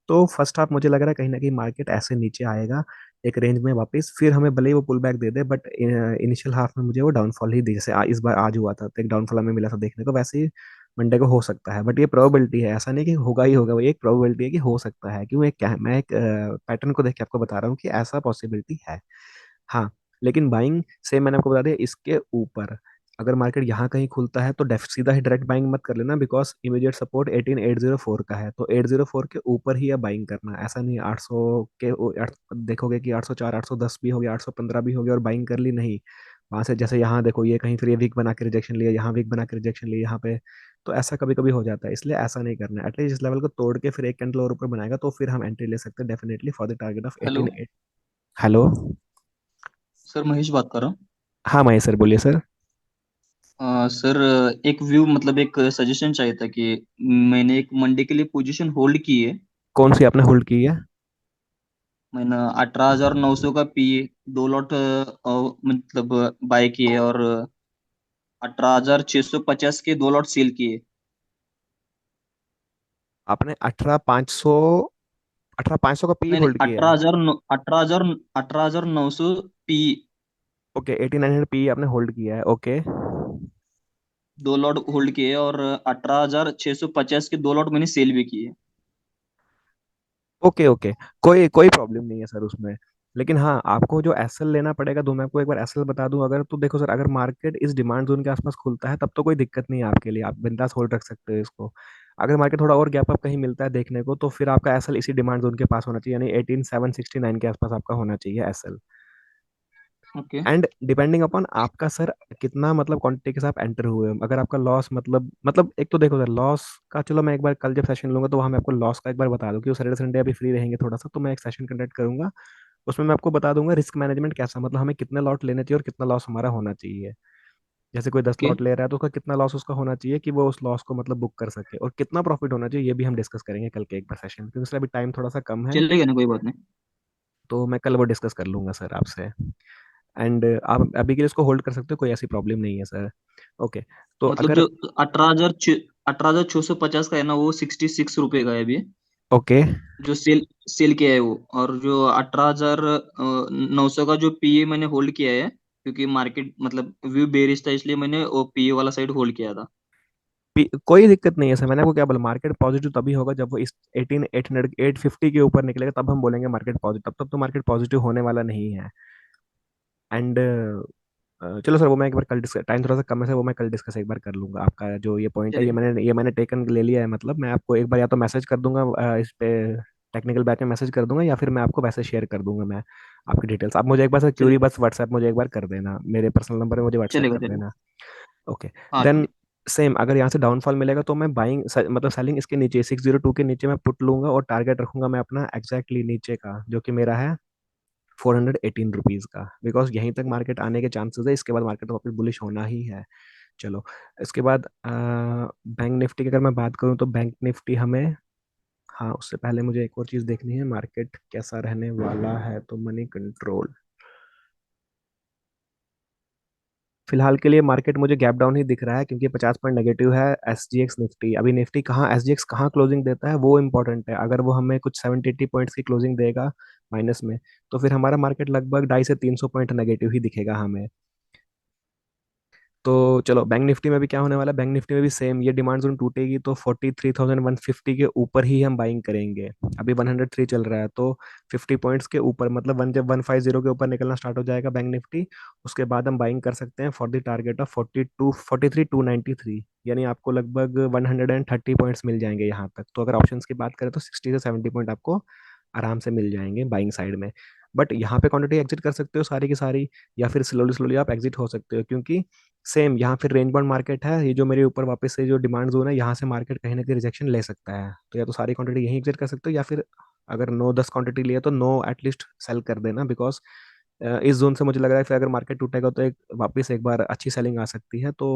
तो फर्स्ट हाफ मुझे लग रहा है कहीं ना कहीं मार्केट ऐसे नीचे आएगा एक रेंज में वापस, फिर हमें भले ही वो पुल बैक दे दे, बट इनिशियल हाफ में मुझे वो डाउनफॉल ही दे, जैसे इस बार आज हुआ था तो एक डाउनफॉल हमें मिला था देखने को, वैसे ही मंडे को हो सकता है। बट ये प्रोबेबिलिटी है, ऐसा नहीं कि होगा ही होगा, वो एक प्रोबेबिलिटी है कि हो सकता है, क्यों एक क्या मैं एक पैटर्न को देख के आपको बता रहा हूँ कि ऐसा पॉसिबिलिटी है। हाँ, लेकिन बाइंग सेम मैंने आपको बता दिया, इसके ऊपर अगर मार्केट यहाँ कहीं खुलता है तो सीधा ही डायरेक्ट बाइंग मत कर लेना, बिकॉज इमीडिएट सपोर्ट 18804 का है, तो 804 के ऊपर ही आप बाइंग करना, ऐसा नहीं 800 के देखोगे कि 804 810 भी हो गया, 815 भी हो गया और बाइंग कर ली, नहीं। वहां से जैसे यहाँ देखो, ये कहीं फिर ये वीक बना के रिजेक्शन लिया, यहाँ वीक बना के रिजेक्शन लिया यहाँ पे, तो ऐसा कभी कभी हो जाता है, इसलिए ऐसा नहीं करना है। एटलीस्ट इस लेवल को तोड़ के फिर एक कैंडल और ऊपर बनाएगा तो फिर हम एंट्री ले सकते हैं definitely for the target of hello 18। Hello. Sir, Mahesh बात कर रहा हूँ। हाँ महेश सर, बोलिए सर। सर, एक व्यू मतलब एक सजेशन चाहिए था कि मैंने एक मंडे के लिए पोजीशन होल्ड की है। कौन सी आपने होल्ड की है? मैंने 18,900 का पी दो लॉट मतलब बाय किए, और 18,650 के दो लॉट सेल किए। आपने 18,500, 18,500 का पी नहीं नहीं, होल्ड किया है? 18,000, 18,000, 18,900 पी ओके, 1800 पी आपने होल्ड किया है, ओके। दो लॉट होल्ड किए, और 18,650 के दो लॉट मैंने सेल भी किए। ओके ओके, कोई कोई प्रॉब्लम नहीं है सर उसमें। लेकिन हाँ, आपको जो एसएल लेना पड़ेगा, तो मैं आपको एक बार एसएल बता दूं, अगर तो देखो सर, अगर मार्केट इस डिमांड जोन के आसपास खुलता है तब तो कोई दिक्कत नहीं है आपके लिए, आप बिंदास होल्ड रख सकते हो इसको। अगर मार्केट थोड़ा और गैप अप कहीं मिलता है देखने को, तो फिर आपका एसएल इसी डिमांड जोन के पास होना चाहिए, यानी 18,769 के आसपास आपका होना चाहिए SL. Okay. And depending upon आपका सर कितना मतलब क्वांटिटी के साथ एंटर हुए हो। अगर आपका लॉस मतलब एक तो देखो सर, लॉस का चलो मैं एक बार कल जब सेशन लूंगा तो वहाँ मैं आपको लॉस का एक बार बता दूं, कि सैटरडे संडे अभी फ्री रहेंगे थोड़ा सा, तो मैं एक सेशन कंडक्ट करूंगा, उसमें मैं आपको बता दूंगा रिस्क मैनेजमेंट कैसा, मतलब हमें कितने लॉट लेने चाहिए और कितना लॉस हमारा होना चाहिए। जैसे कोई 10 ओके, लॉट ले रहा है तो उसका कितना लॉस उसका होना चाहिए कि वो उस लॉस को मतलब बुक कर सके, और कितना प्रॉफिट होना चाहिए ये भी हम डिस्कस करेंगे कल के एक बार सेशन में, क्योंकि सर अभी टाइम थोड़ा सा कम है। चलेगा ना, कोई बात नहीं। तो मैं कल वो डिस्कस कर लूंगा सर आपसे। एंड आप अभी के लिए इसको होल्ड कर सकते हो, कोई ऐसी प्रॉब्लम नहीं है सर। ओके। तो मतलब अगर जो 18,650 का है ना, वो 66 रुपये का है अभी, ओके, जो सेल सेल किया है वो। और जो 18,900 का जो पीए मैंने होल्ड किया है, क्योंकि मार्केट मतलब व्यू बेरिश था, इसलिए मैंने वो पीए वाला साइड होल्ड किया था। कोई दिक्कत नहीं है सर, मैंने आपको क्या बोला, मार्केट पॉजिटिव तभी होगा जब वो इस 18 800 850 के ऊपर निकलेगा, तब हम बोलेंगे मार्केट पॉजिटिव, तब तक तो मार्केट पॉजिटिव होने वाला नहीं है। एंड चलो सर, वो मैं एक बार कल डिस्कस, टाइम थोड़ा सा कम है सर, वो मैं कल डिस्कस एक बार कर लूंगा। आपका जो ये पॉइंट है, चलेगा। ये मैंने टेकन ले लिया है, मतलब मैं आपको एक बार या तो मैसेज कर दूंगा इस पे, टेक्निकल बैच में मैसेज कर दूंगा, या फिर मैं आपको वैसे शेयर कर दूंगा मैं आपकी डिटेल्स। आप मुझे एक बार सर क्यूरी चलेगा, बस व्हाट्सएप मुझे एक बार कर देना, मेरे पर्सनल नंबर में मुझे व्हाट्सएप चलेगा, कर चलेगा। देना। ओके। हाँ, देन ठीक। सेम, अगर यहाँ से डाउनफॉल मिलेगा तो मैं बाइंग मतलब सेलिंग इसके नीचे 602 के नीचे मैं पुट लूंगा, और टारगेट रखूंगा मैं अपना एग्जैक्टली नीचे का, जो कि मेरा है 418 रुपीज का, बिकॉज यहीं तक मार्केट आने के चांसेस है, इसके बाद मार्केट तो वापस बुलिश होना ही है। चलो, इसके बाद बैंक निफ्टी की अगर मैं बात करूं तो बैंक निफ्टी हमें, हाँ उससे पहले मुझे एक और चीज देखनी है, मार्केट कैसा रहने वाला है, तो मनी कंट्रोल। फिलहाल के लिए मार्केट मुझे गैप डाउन ही दिख रहा है, क्योंकि 50 पॉइंट नेगेटिव है एस जी एक्स निफ्टी। अभी निफ्टी कहाँ, एस जी एक्स कहाँ क्लोजिंग देता है वो इंपॉर्टेंट है। अगर वो हमें कुछ 70 80 पॉइंट्स की क्लोजिंग देगा माइनस में, तो फिर हमारा मार्केट लगभग 250 से 300 पॉइंट नेगेटिव ही दिखेगा हमें। तो चलो, बैंक निफ्टी में भी क्या होने वाला है, बैंक निफ्टी में भी सेम, ये डिमांड जोन टूटेगी तो 43,150 के ऊपर ही हम बाइंग करेंगे। अभी 103 चल रहा है, तो 50 पॉइंट्स के ऊपर, मतलब वन जब 150 के ऊपर निकलना स्टार्ट हो जाएगा बैंक निफ्टी, उसके बाद हम बाइंग कर सकते हैं फॉर द टारगेट ऑफ 43,293, यानी आपको लगभग 130 पॉइंट्स मिल जाएंगे यहाँ तक। तो अगर ऑप्शंस की बात करें तो 60 से 70 पॉइंट आपको आराम से मिल जाएंगे बाइंग साइड में। बट यहाँ पे क्वांटिटी एग्जिट कर सकते हो सारी की सारी, या फिर स्लोली स्लोली आप एग्जिट हो सकते हो, क्योंकि सेम यहाँ फिर रेंज बाउंड मार्केट है, ये जो मेरे ऊपर वापस से जो डिमांड जोन है यहाँ से मार्केट कहीं ना कहीं रिजेक्शन ले सकता है। तो या तो सारी क्वांटिटी यहीं एग्जिट कर सकते हो, या फिर अगर 9-10 क्वांटिटी लिए तो 9 एटलीस्ट सेल कर देना, बिकॉज इस जोन से मुझे लग रहा है फिर अगर मार्केट टूटेगा तो एक वापस एक बार अच्छी सेलिंग आ सकती है। तो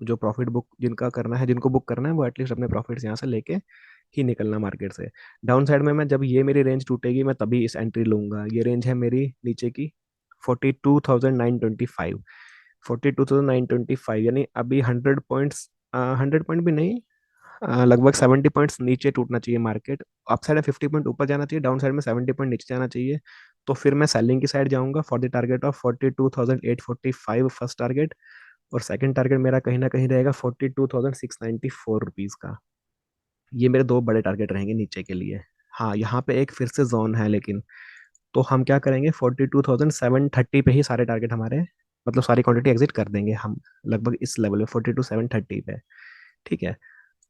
जो प्रॉफिट बुक जिनका करना है, जिनको बुक करना है, वो एटलीस्ट अपने प्रॉफिट्स यहाँ से लेके ही निकलना मार्केट से। डाउन साइड में मैं जब ये मेरी रेंज टूटेगी मैं तभी इस एंट्री लूंगा। ये रेंज है मेरी नीचे की 42,925, 42,925, यानी अभी 100 पॉइंट्स, 100 पॉइंट भी नहीं, लगभग 70 पॉइंट्स नीचे टूटना चाहिए मार्केट। अप साइड में 50 पॉइंट ऊपर जाना चाहिए, डाउन साइड में 70 पॉइंट नीचे जाना चाहिए। तो फिर मैं सेलिंग की साइड जाऊंगा for the target of 42,845 first target, और सेकंड टारगेट मेरा कहीं ना कहीं रहेगा 42,694 रुपीज़ का। ये मेरे दो बड़े टारगेट रहेंगे नीचे के लिए। हाँ, यहाँ पे एक फिर से जोन है लेकिन, तो हम क्या करेंगे, 42,730 पे ही सारे टारगेट हमारे, मतलब सारी क्वांटिटी एग्जिट कर देंगे हम, लगभग इस लेवल पे 42,730 पे। ठीक है,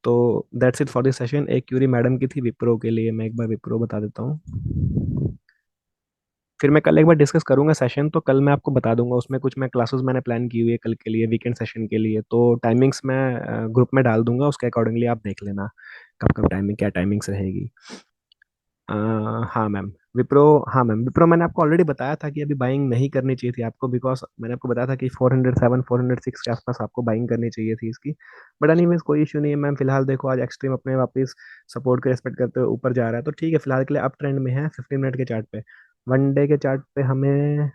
तो that's it for this session. एक क्यूरी मैडम की थी विप्रो के लिए, मैं एक बार विप्रो बता देता हूँ। फिर मैं कल एक बार डिस्कस करूंगा सेशन, तो कल मैं आपको बता दूंगा, उसमें कुछ मैं क्लासेस मैंने प्लान की हुई है कल के लिए, वीकेंड सेशन के लिए, तो टाइमिंग्स मैं ग्रुप में डाल दूंगा, उसके अकॉर्डिंगली आप देख लेना कब कब टाइमिंग, क्या टाइमिंग्स रहेगी। अ, हाँ मैम, विप्रो, हाँ मैम विप्रो मैंने आपको ऑलरेडी बताया था कि अभी बाइंग नहीं करनी चाहिए थी आपको, बिकॉज मैंने आपको बताया था कि 407 406 के आसपास आपको बाइंग करनी चाहिए थी इसकी। बट एनीवेज कोई इशू नहीं है मैम, फिलहाल देखो आज एक्सट्रीम अपने वापस सपोर्ट के रेस्पेक्ट करते हुए ऊपर जा रहा है, तो ठीक है फिलहाल के लिए अप ट्रेंड में है 15 मिनट के चार्ट पे। वन डे के चार्ट पे हमें,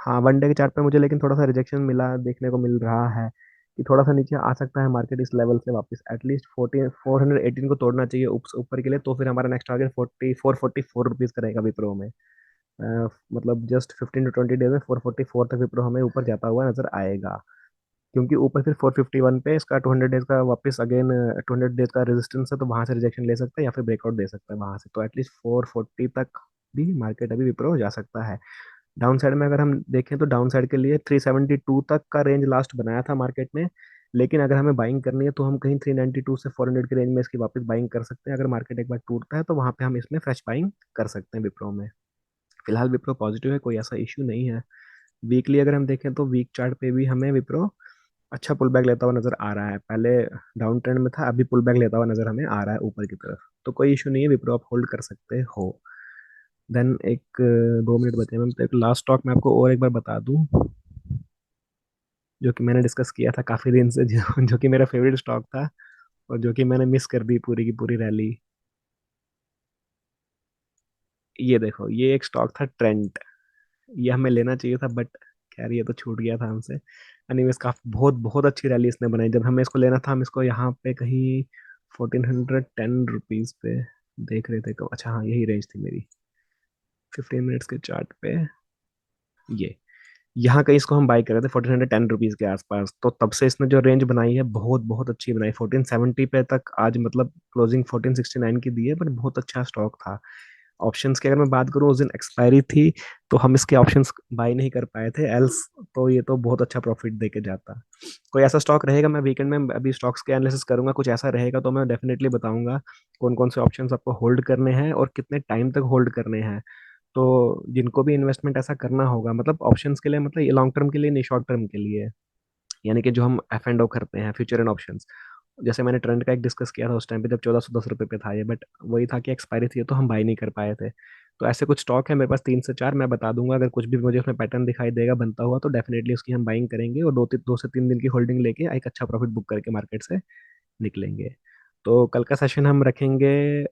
हाँ वन डे के चार्ट पे मुझे लेकिन थोड़ा सा रिजेक्शन मिला, देखने को मिल रहा है कि थोड़ा सा नीचे आ सकता है मार्केट इस लेवल से वापस, एटलीस्ट 418 को तोड़ना चाहिए ऊपर के लिए, तो फिर हमारा नेक्स्ट टारगेट 44 का रहेगा विप्रो में। मतलब जस्ट 15 to 20 डेज में 444 तक विप्रो हमें ऊपर जाता हुआ नजर आएगा, क्योंकि ऊपर फिर 451 पे इसका 200 डेज का वापस अगेन 200 डेज का रेजिस्टेंस है, तो वहां से रिजेक्शन ले सकता है या फिर ब्रेकआउट दे सकता है वहां से, तो एटलीस्ट 440 तक भी मार्केट अभी विप्रो जा सकता है। डाउन साइड में अगर हम देखें तो डाउन साइड के लिए 372 तक का रेंज लास्ट बनाया था मार्केट ने, लेकिन अगर हमें बाइंग करनी है तो हम कहीं 392 से 400 के रेंज में इसकी वापस बाइंग कर सकते हैं। अगर मार्केट एक बार टूटता है तो वहां पे हम इसमें फ्रेश बाइंग कर सकते हैं विप्रो में। फिलहाल विप्रो पॉजिटिव है, कोई ऐसा इश्यू नहीं है। वीकली अगर हम देखें तो वीक चार्ट पे भी हमें विप्रो अच्छा पुल बैक लेता हुआ नजर आ रहा है, पहले डाउन ट्रेंड में था, अभी पुल बैक लेता हुआ नजर हमें आ रहा है ऊपर की तरफ, तो कोई इशू नहीं है, विप्रो आप होल्ड कर सकते हो। देन एक 2 मिनट बचे मैम, तो एक लास्ट स्टॉक मैं आपको और एक बार बता दूं, जो कि मैंने डिस्कस किया था काफी दिन से, जो कि मेरा फेवरेट स्टॉक था, और जो कि मैंने मिस कर दी पूरी की पूरी रैली। ये देखो, ये एक स्टॉक था ट्रेंड, ये हमें लेना चाहिए था, बट खैर ये तो छूट गया था हमसे। एनीवेज काफी बहुत बहुत अच्छी रैली इसने बनाई, जब हमें इसको लेना था हम इसको यहाँ पे कहीं 1410 रुपीज पे देख रहे थे कब, अच्छा हाँ यही रेंज थी मेरी 15 मिनट्स के चार्ट पे, ये यहाँ कहीं इसको हम बाई कर रहे थे 1410 रुपीज के आसपास, तो तब से इसने जो रेंज बनाई है बहुत बहुत अच्छी बनाई, 1470 पे तक आज मतलब क्लोजिंग 1469 की दी है, बट बहुत अच्छा स्टॉक था। ऑप्शंस की अगर मैं बात करूँ, उस दिन एक्सपायरी थी तो हम इसके ऑप्शंस बाई नहीं कर पाए थे, एल्स तो ये तो बहुत अच्छा प्रॉफिट दे के जाता। कोई ऐसा स्टॉक रहेगा, मैं वीकेंड में अभी स्टॉक्स के एनालिसिस करूंगा, कुछ ऐसा रहेगा तो मैं डेफिनेटली बताऊंगा कौन कौन से ऑप्शंस आपको होल्ड करने हैं और कितने टाइम तक होल्ड करने हैं। तो जिनको भी इन्वेस्टमेंट ऐसा करना होगा, मतलब ऑप्शंस के लिए, मतलब ये लॉन्ग टर्म के लिए नहीं, शॉर्ट टर्म के लिए, यानी कि जो हम एफ एंड ओ करते हैं, फ्यूचर एंड ऑप्शंस, जैसे मैंने ट्रेंड का एक डिस्कस किया था उस टाइम पे जब 1410 रुपये पे था ये, बट वही था कि एक्सपायरी थी तो हम बाई नहीं कर पाए थे। तो ऐसे कुछ स्टॉक है मेरे पास 3 से 4, मैं बता दूंगा, अगर कुछ भी मुझे उसमें पैटर्न दिखाई देगा बनता हुआ तो डेफिनेटली उसकी हम बाइंग करेंगे, और 2 से 3 दिन की होल्डिंग लेके एक अच्छा प्रॉफिट बुक करके मार्केट से निकलेंगे। तो कल का सेशन हम रखेंगे,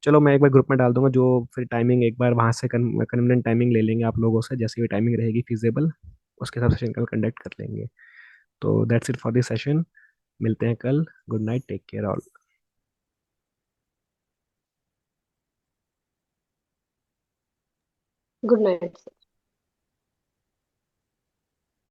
चलो मैं एक बार ग्रुप में डाल दूंगा, जो फिर टाइमिंग एक बार वहां से कन्वीनियंट टाइमिंग ले लेंगे आप लोगों से, जैसी भी टाइमिंग रहेगी फिजिबल उसके हिसाब से सेशन कल कंडक्ट कर लेंगे। तो that's it for this session, मिलते हैं कल। Good night, take care all. Good night.